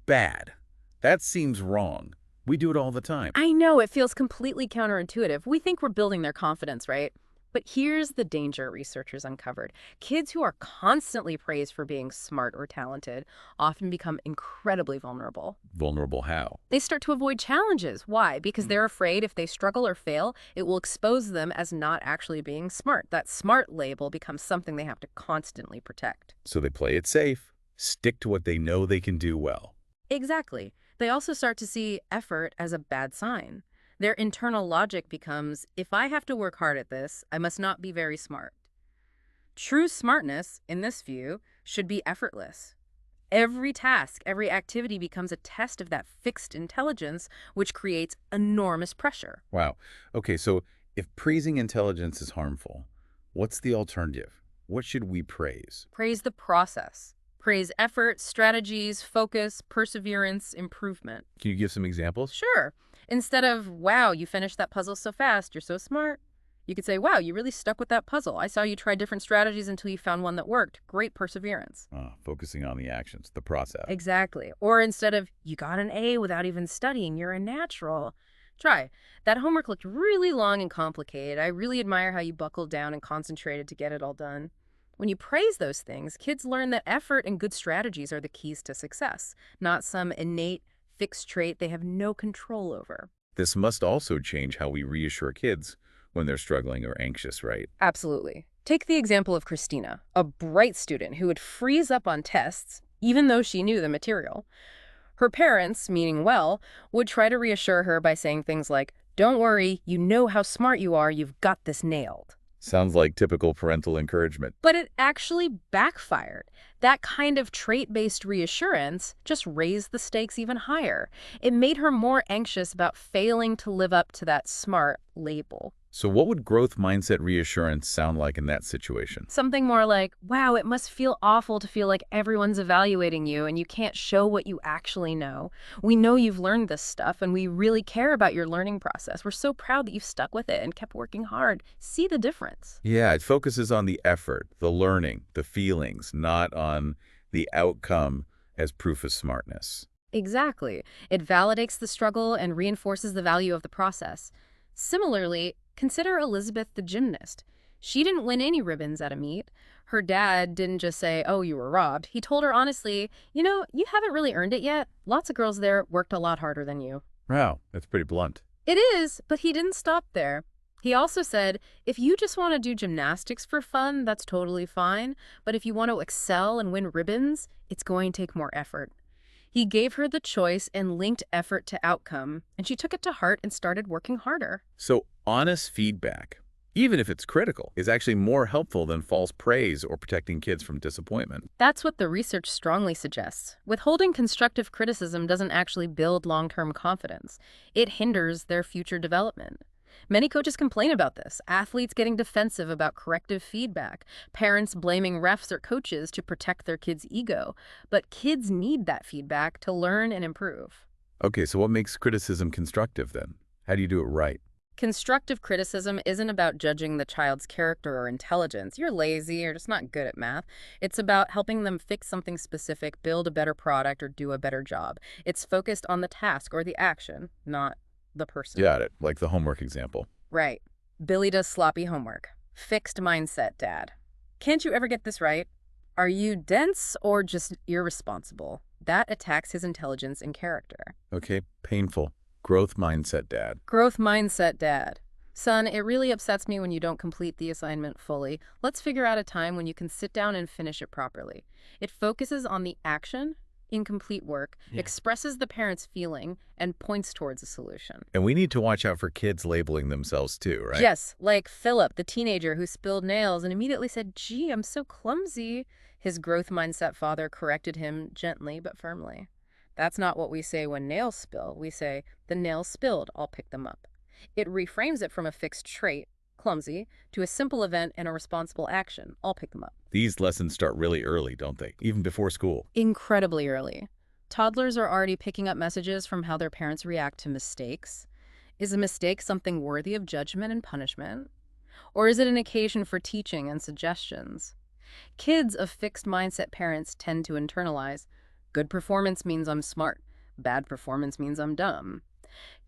A: bad. That seems wrong. We do it all the time.
B: I know, it feels completely counterintuitive. We think we're building their confidence, right? But here's the danger researchers uncovered. Kids who are constantly praised for being smart or talented often become incredibly vulnerable.
A: Vulnerable how?
B: They start to avoid challenges. Why? Because they're afraid if they struggle or fail, it will expose them as not actually being smart. That smart label becomes something they have to constantly protect.
A: So they play it safe, stick to what they know they can do well.
B: Exactly. They also start to see effort as a bad sign. Their internal logic becomes, if I have to work hard at this, I must not be very smart. True smartness, in this view, should be effortless. Every task, every activity becomes a test of that fixed intelligence, which creates enormous pressure.
A: Wow. Okay, so if praising intelligence is harmful, what's the alternative? What should we praise?
B: Praise the process. Praise effort, strategies, focus, perseverance, improvement.
A: Can you give some examples?
B: Sure. Instead of, wow, you finished that puzzle so fast, you're so smart, you could say, wow, you really stuck with that puzzle. I saw you try different strategies until you found one that worked. Great perseverance.
A: Focusing on the actions, the process.
B: Exactly. Or instead of, you got an A without even studying, you're a natural. Try. That homework looked really long and complicated. I really admire how you buckled down and concentrated to get it all done. When you praise those things, kids learn that effort and good strategies are the keys to success, not some innate, fixed trait they have no control over.
A: This must also change how we reassure kids when they're struggling or anxious, right?
B: Absolutely. Take the example of Christina, a bright student who would freeze up on tests, even though she knew the material. Her parents, meaning well, would try to reassure her by saying things like, don't worry, you know how smart you are, you've got this nailed.
A: Sounds like typical parental encouragement.
B: But it actually backfired. That kind of trait-based reassurance just raised the stakes even higher. It made her more anxious about failing to live up to that smart label.
A: So what would growth mindset reassurance sound like in that situation?
B: Something more like, wow, it must feel awful to feel like everyone's evaluating you and you can't show what you actually know. We know you've learned this stuff and we really care about your learning process. We're so proud that you've stuck with it and kept working hard. See the difference.
A: Yeah, it focuses on the effort, the learning, the feelings, not on the outcome as proof of smartness.
B: Exactly. It validates the struggle and reinforces the value of the process. Similarly, consider Elizabeth the gymnast. She didn't win any ribbons at a meet. Her dad didn't just say, oh, you were robbed. He told her honestly, you know, you haven't really earned it yet. Lots of girls there worked a lot harder than you.
A: Wow, that's pretty blunt.
B: It is, but he didn't stop there. He also said, if you just want to do gymnastics for fun, that's totally fine. But if you want to excel and win ribbons, it's going to take more effort. He gave her the choice and linked effort to outcome, and she took it to heart and started working harder.
A: So honest feedback, even if it's critical, is actually more helpful than false praise or protecting kids from disappointment.
B: That's what the research strongly suggests. Withholding constructive criticism doesn't actually build long-term confidence. It hinders their future development. Many coaches complain about this, athletes getting defensive about corrective feedback, parents blaming refs or coaches to protect their kids' ego. But kids need that feedback to learn and improve.
A: Okay, so what makes criticism constructive then? How do you do it right?
B: Constructive criticism isn't about judging the child's character or intelligence. You're lazy or just not good at math. It's about helping them fix something specific, build a better product, or do a better job. It's focused on the task or the action, not the person.
A: Got it, like the homework example.
B: Right. Billy does sloppy homework. Fixed mindset, Dad. Can't you ever get this right? Are you dense or just irresponsible? That attacks his intelligence and character.
A: Okay, painful. Growth mindset, Dad.
B: Growth mindset, Dad. Son, it really upsets me when you don't complete the assignment fully. Let's figure out a time when you can sit down and finish it properly. It focuses on the action, incomplete work, expresses the parent's feeling, and points towards a solution.
A: And we need to watch out for kids labeling themselves too, right?
B: Yes, like Philip, the teenager who spilled nails and immediately said, gee, I'm so clumsy. His growth mindset father corrected him gently but firmly. That's not what we say when nails spill. We say, the nails spilled, I'll pick them up. It reframes it from a fixed trait, clumsy, to a simple event and a responsible action. I'll pick them up.
A: These lessons start really early, don't they? Even before school.
B: Incredibly early. Toddlers are already picking up messages from how their parents react to mistakes. Is a mistake something worthy of judgment and punishment? Or is it an occasion for teaching and suggestions? Kids of fixed mindset parents tend to internalize, good performance means I'm smart. Bad performance means I'm dumb.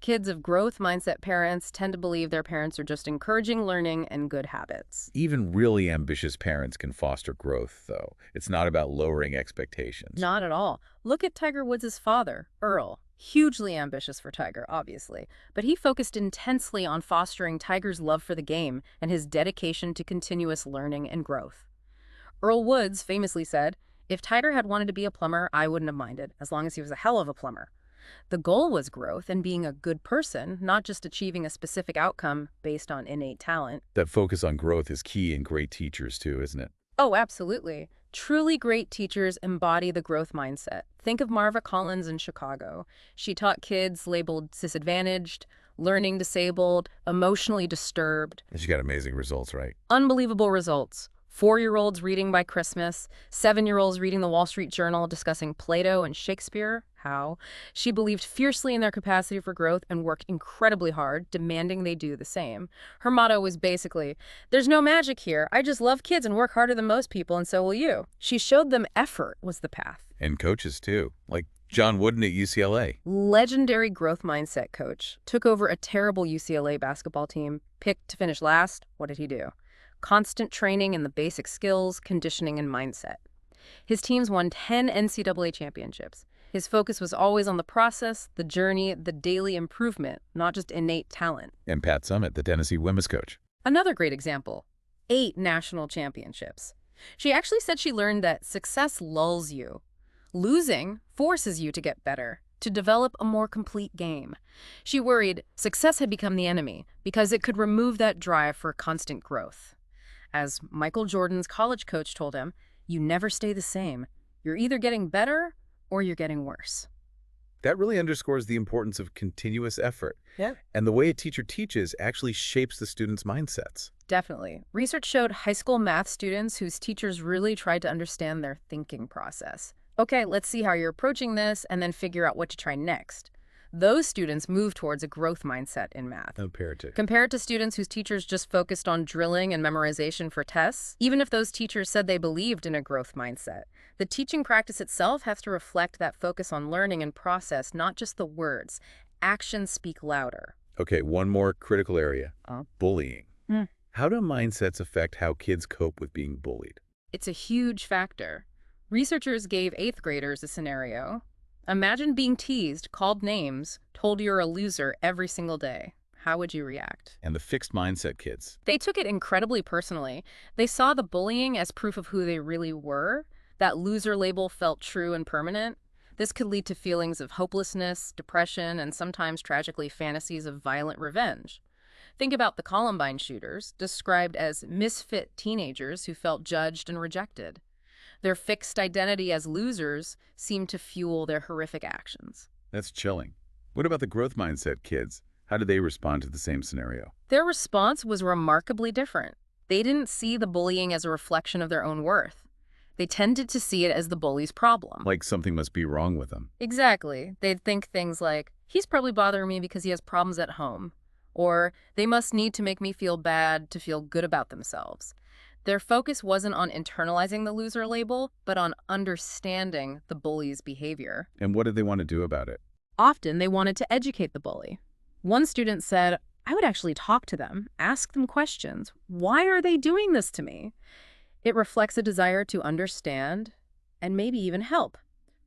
B: Kids of growth mindset parents tend to believe their parents are just encouraging learning and good habits.
A: Even really ambitious parents can foster growth, though. It's not about lowering expectations.
B: Not at all. Look at Tiger Woods' father, Earl. Hugely ambitious for Tiger, obviously, but he focused intensely on fostering Tiger's love for the game and his dedication to continuous learning and growth. Earl Woods famously said, if Tiger had wanted to be a plumber, I wouldn't have minded, as long as he was a hell of a plumber. The goal was growth and being a good person, not just achieving a specific outcome based on innate talent.
A: That focus on growth is key in great teachers too, isn't it?
B: Oh, absolutely. Truly great teachers embody the growth mindset. Think of Marva Collins in Chicago. She taught kids labeled disadvantaged, learning disabled, emotionally disturbed.
A: And she got amazing results, right?
B: Unbelievable results. 4-year-olds reading by Christmas, 7-year-olds reading the Wall Street Journal discussing Plato and Shakespeare. How? She believed fiercely in their capacity for growth and worked incredibly hard, demanding they do the same. Her motto was basically, "There's no magic here. I just love kids and work harder than most people, and so will you." She showed them effort was the path.
A: And coaches, too, like John Wooden at UCLA.
B: Legendary growth mindset coach. Took over a terrible UCLA basketball team. Picked to finish last. What did he do? Constant training in the basic skills, conditioning, and mindset. His teams won 10 NCAA championships. His focus was always on the process, the journey, the daily improvement, not just innate talent.
A: And Pat Summitt, the Tennessee women's coach.
B: Another great example, 8 national championships. She actually said she learned that success lulls you. Losing forces you to get better, to develop a more complete game. She worried success had become the enemy because it could remove that drive for constant growth. As Michael Jordan's college coach told him, you never stay the same. You're either getting better or you're getting worse.
A: That really underscores the importance of continuous effort.
B: Yeah.
A: And the way a teacher teaches actually shapes the students' mindsets.
B: Definitely. Research showed high school math students whose teachers really tried to understand their thinking process. Okay, let's see how you're approaching this and then figure out what to try next. Those students move towards a growth mindset in math. Compare it to students whose teachers just focused on drilling and memorization for tests. Even if those teachers said they believed in a growth mindset, the teaching practice itself has to reflect that focus on learning and process, not just the words. Actions speak louder.
A: Okay, one more critical area, bullying.
B: Hmm.
A: How do mindsets affect how kids cope with being bullied?
B: It's a huge factor. Researchers gave 8th graders a scenario. Imagine being teased, called names, told you're a loser every single day. How would you react?
A: And the fixed mindset kids.
B: They took it incredibly personally. They saw the bullying as proof of who they really were. That loser label felt true and permanent. This could lead to feelings of hopelessness, depression, and sometimes tragically fantasies of violent revenge. Think about the Columbine shooters, described as misfit teenagers who felt judged and rejected. Their fixed identity as losers seemed to fuel their horrific actions.
A: That's chilling. What about the growth mindset kids? How did they respond to the same scenario?
B: Their response was remarkably different. They didn't see the bullying as a reflection of their own worth. They tended to see it as the bully's problem.
A: Like something must be wrong with them.
B: Exactly. They'd think things like, he's probably bothering me because he has problems at home. Or, they must need to make me feel bad to feel good about themselves. Their focus wasn't on internalizing the loser label, but on understanding the bully's behavior.
A: And what did they want to do about it?
B: Often, they wanted to educate the bully. One student said, I would actually talk to them, ask them questions. Why are they doing this to me? It reflects a desire to understand and maybe even help,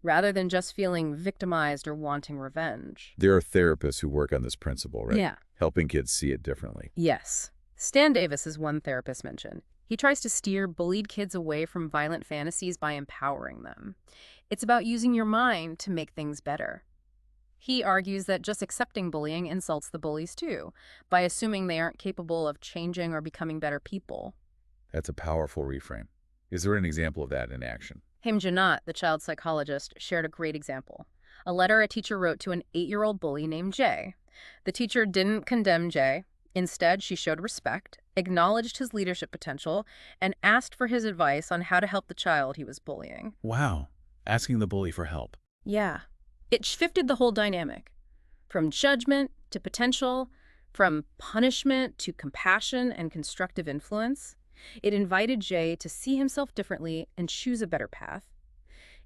B: rather than just feeling victimized or wanting revenge.
A: There are therapists who work on this principle, right?
B: Yeah.
A: Helping kids see it differently.
B: Yes. Stan Davis is one therapist mentioned. He tries to steer bullied kids away from violent fantasies by empowering them. It's about using your mind to make things better. He argues that just accepting bullying insults the bullies too, by assuming they aren't capable of changing or becoming better people.
A: That's a powerful reframe. Is there an example of that in action?
B: Haim Janat, the child psychologist, shared a great example. A letter a teacher wrote to an 8-year-old bully named Jay. The teacher didn't condemn Jay. Instead, she showed respect, acknowledged his leadership potential, and asked for his advice on how to help the child he was bullying.
A: Wow. Asking the bully for help.
B: Yeah. It shifted the whole dynamic. From judgment to potential, from punishment to compassion and constructive influence. It invited Jay to see himself differently and choose a better path.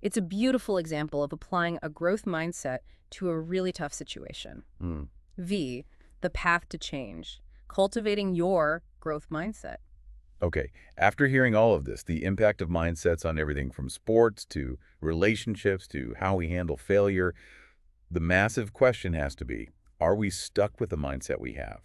B: It's a beautiful example of applying a growth mindset to a really tough situation. V, the path to change, cultivating your growth mindset.
A: Okay, after hearing all of this, the impact of mindsets on everything from sports to relationships to how we handle failure, the massive question has to be, are we stuck with the mindset we have?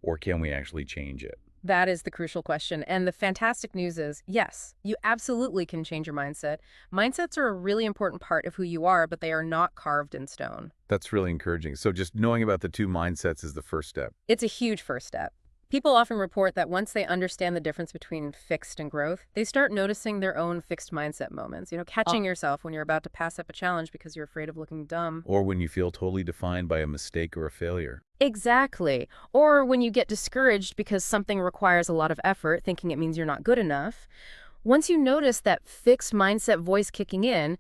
A: Or can we actually change it?
B: That is the crucial question. And the fantastic news is, yes, you absolutely can change your mindset. Mindsets are a really important part of who you are, but they are not carved in stone.
A: That's really encouraging. So just knowing about the two mindsets is the first step.
B: It's a huge first step. People often report that once they understand the difference between fixed and growth, they start noticing their own fixed mindset moments.
A: Ah.
B: Catching yourself when you're about to pass up a challenge because you're afraid of looking dumb.
A: Or when you feel totally defined by a mistake or a failure.
B: Exactly. Or when you get discouraged because something requires a lot of effort, thinking it means you're not good enough. Once you notice that fixed mindset voice kicking in,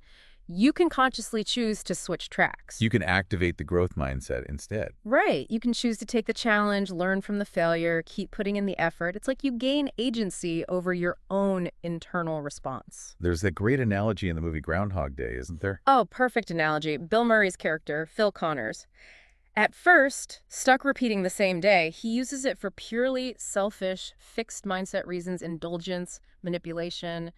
B: you can consciously choose to switch tracks.
A: You can activate the growth mindset instead.
B: Right. You can choose to take the challenge, learn from the failure, keep putting in the effort. It's like you gain agency over your own internal response.
A: There's that great analogy in the movie Groundhog Day, isn't there?
B: Oh, perfect analogy. Bill Murray's character, Phil Connors. At first, stuck repeating the same day, he uses it for purely selfish, fixed mindset reasons, indulgence, manipulation.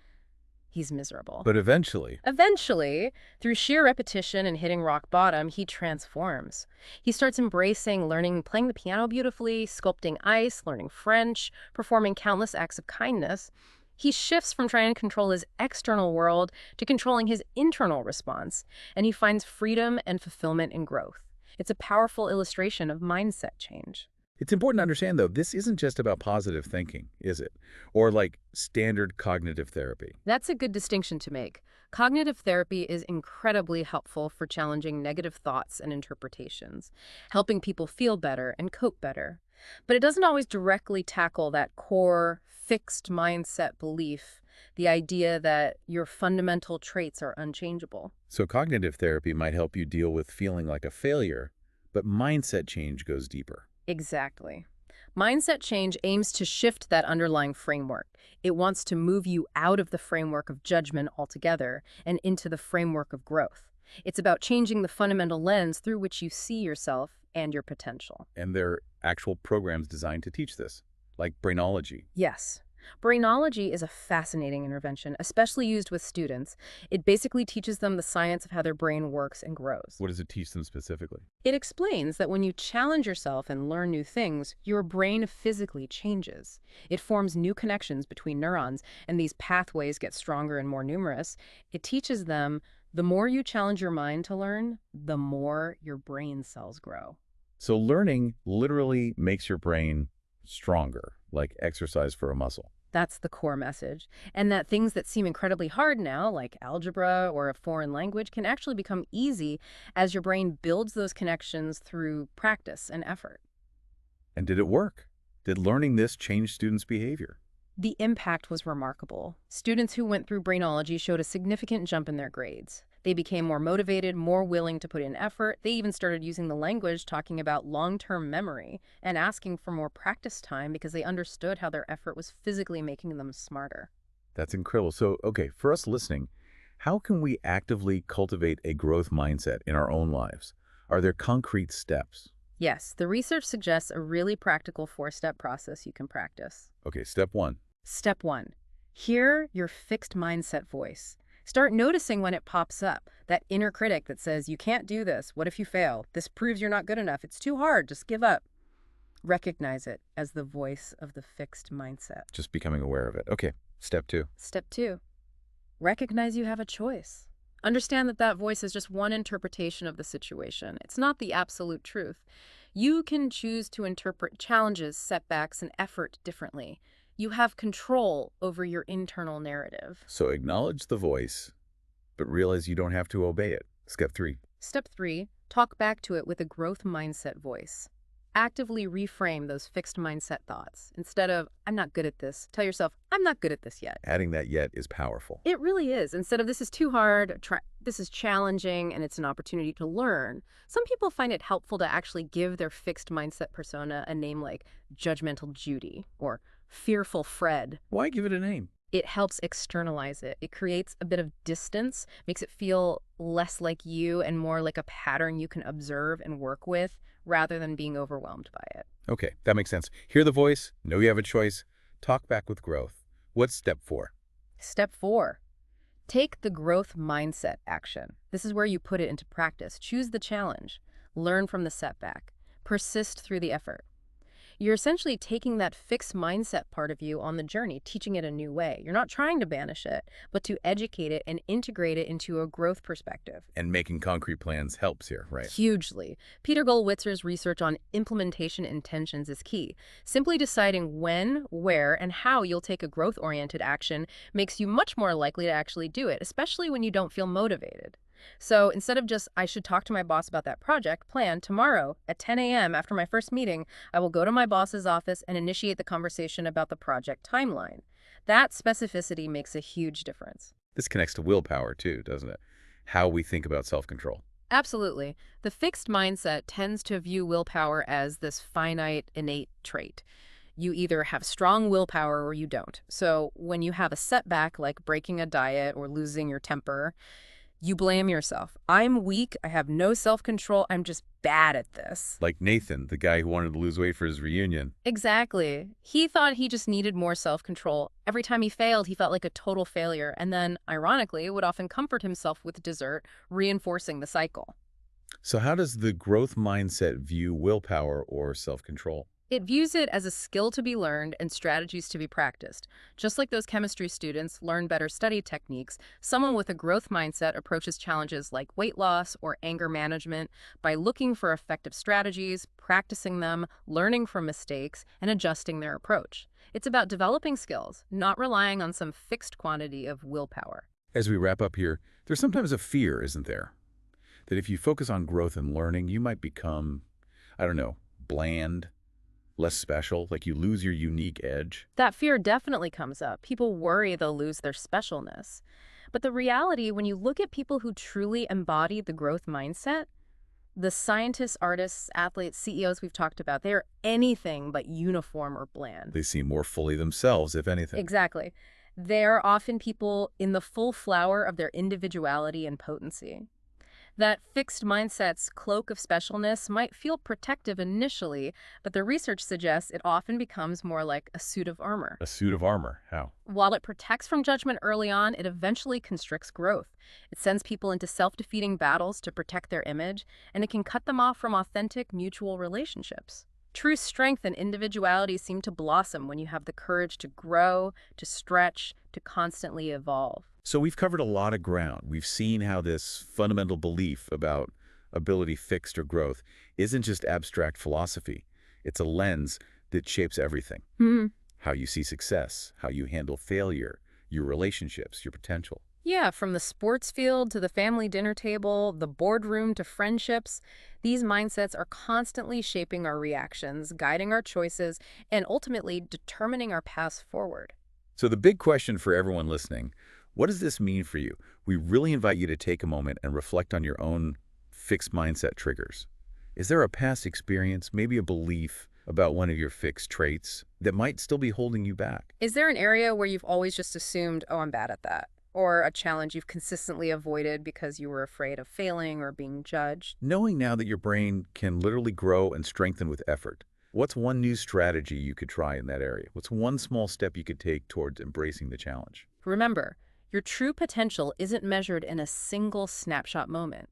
B: He's miserable.
A: But eventually,
B: Eventually, through sheer repetition and hitting rock bottom, he transforms. He starts embracing learning playing the piano beautifully, sculpting ice, learning French, performing countless acts of kindness. He shifts from trying to control his external world to controlling his internal response, and he finds freedom and fulfillment in growth. It's a powerful illustration of mindset change.
A: it's important to understand, though, this isn't just about positive thinking, is it? Or like standard cognitive therapy.
B: That's a good distinction to make. Cognitive therapy is incredibly helpful for challenging negative thoughts and interpretations, helping people feel better and cope better. But it doesn't always directly tackle that core, fixed mindset belief, the idea that your fundamental traits are unchangeable.
A: So cognitive therapy might help you deal with feeling like a failure, but mindset change goes deeper.
B: Exactly. Mindset change aims to shift that underlying framework. It wants to move you out of the framework of judgment altogether and into the framework of growth. It's about changing the fundamental lens through which you see yourself and your potential.
A: And there are actual programs designed to teach this, like brainology.
B: Yes. Brainology is a fascinating intervention, especially used with students. It basically teaches them the science of how their brain works and grows.
A: What does it teach them specifically?
B: It explains that when you challenge yourself and learn new things, your brain physically changes. It forms new connections between neurons, and these pathways get stronger and more numerous. It teaches them the more you challenge your mind to learn, the more your brain cells grow.
A: So learning literally makes your brain stronger, like exercise for a muscle.
B: That's the core message. And that things that seem incredibly hard now, like algebra or a foreign language, can actually become easy as your brain builds those connections through practice and effort.
A: And did it work? Did learning this change students' behavior?
B: The impact was remarkable. Students who went through brainology showed a significant jump in their grades. They became more motivated, more willing to put in effort. They even started using the language, talking about long-term memory and asking for more practice time because they understood how their effort was physically making them smarter.
A: That's incredible. So, okay, for us listening, how can we actively cultivate a growth mindset in our own lives? Are there concrete steps?
B: Yes, the research suggests a really practical 4-step process you can practice.
A: Okay, step one.
B: Step 1. Hear your fixed mindset voice. Start noticing when it pops up, that inner critic that says, you can't do this, what if you fail? This proves you're not good enough, it's too hard, just give up. Recognize it as the voice of the fixed mindset.
A: Just becoming aware of it. Okay, step two.
B: Step 2. Recognize you have a choice. Understand that that voice is just one interpretation of the situation. It's not the absolute truth. You can choose to interpret challenges, setbacks, and effort differently. You have control over your internal narrative.
A: So acknowledge the voice, but realize you don't have to obey it. Step 3.
B: Step 3, talk back to it with a growth mindset voice. Actively reframe those fixed mindset thoughts. Instead of, I'm not good at this, tell yourself, I'm not good at this yet.
A: Adding that yet is powerful.
B: It really is. Instead of, this is too hard, this is challenging, and it's an opportunity to learn. Some people find it helpful to actually give their fixed mindset persona a name like Judgmental Judy or Fearful Fred.
A: Why give it a name?
B: It helps externalize it. It creates a bit of distance, makes it feel less like you and more like a pattern you can observe and work with rather than being overwhelmed by it.
A: Okay, that makes sense. Hear the voice, know you have a choice, talk back with growth. What's step 4?
B: Step 4, take the growth mindset action. This is where you put it into practice. Choose the challenge, learn from the setback, persist through the effort. You're essentially taking that fixed mindset part of you on the journey, teaching it a new way. You're not trying to banish it, but to educate it and integrate it into a growth perspective.
A: And making concrete plans helps here, right?
B: Hugely. Peter Goldwitzer's research on implementation intentions is key. Simply deciding when, where, and how you'll take a growth-oriented action makes you much more likely to actually do it, especially when you don't feel motivated. So instead of just, I should talk to my boss about that project, plan tomorrow at 10 a.m. after my first meeting, I will go to my boss's office and initiate the conversation about the project timeline. That specificity makes a huge difference.
A: This connects to willpower too, doesn't it? How we think about self-control.
B: Absolutely. The fixed mindset tends to view willpower as this finite, innate trait. You either have strong willpower or you don't. So when you have a setback, like breaking a diet or losing your temper, you blame yourself. I'm weak. I have no self-control. I'm just bad at this.
A: Like Nathan, the guy who wanted to lose weight for his reunion.
B: Exactly. He thought he just needed more self-control. Every time he failed, he felt like a total failure. And then, ironically, would often comfort himself with dessert, reinforcing the cycle.
A: So how does the growth mindset view willpower or self-control?
B: It views it as a skill to be learned and strategies to be practiced. Just like those chemistry students learn better study techniques, someone with a growth mindset approaches challenges like weight loss or anger management by looking for effective strategies, practicing them, learning from mistakes, and adjusting their approach. It's about developing skills, not relying on some fixed quantity of willpower.
A: As we wrap up here, there's sometimes a fear, isn't there? That if you focus on growth and learning, you might become, I don't know, bland, less special, like you lose your unique edge.
B: That fear definitely comes up. People worry they'll lose their specialness. But the reality, when you look at people who truly embody the growth mindset, the scientists, artists, athletes, CEOs we've talked about, they're anything but uniform or bland.
A: They seem more fully themselves, if anything.
B: Exactly. They're often people in the full flower of their individuality and potency. That fixed mindset's cloak of specialness might feel protective initially, but the research suggests it often becomes more like a suit of armor.
A: A suit of armor. How?
B: While it protects from judgment early on, it eventually constricts growth. It sends people into self-defeating battles to protect their image, and it can cut them off from authentic mutual relationships. True strength and individuality seem to blossom when you have the courage to grow, to stretch, to constantly evolve.
A: So we've covered a lot of ground. We've seen how this fundamental belief about ability fixed or growth isn't just abstract philosophy. It's a lens that shapes everything. How you see success, how you handle failure, your relationships, your potential.
B: Yeah, from the sports field to the family dinner table, the boardroom to friendships, these mindsets are constantly shaping our reactions, guiding our choices, and ultimately determining our paths forward.
A: So the big question for everyone listening, what does this mean for you? We really invite you to take a moment and reflect on your own fixed mindset triggers. Is there a past experience, maybe a belief about one of your fixed traits that might still be holding you back?
B: Is there an area where you've always just assumed, oh, I'm bad at that? Or a challenge you've consistently avoided because you were afraid of failing or being judged?
A: Knowing now that your brain can literally grow and strengthen with effort, what's one new strategy you could try in that area? What's one small step you could take towards embracing the challenge?
B: Remember, your true potential isn't measured in a single snapshot moment.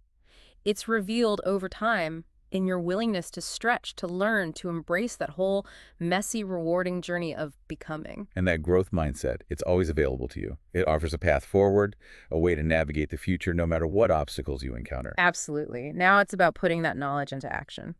B: It's revealed over time in your willingness to stretch, to learn, to embrace that whole messy, rewarding journey of becoming.
A: And that growth mindset, it's always available to you. It offers a path forward, a way to navigate the future no matter what obstacles you encounter.
B: Absolutely. Now it's about putting that knowledge into action.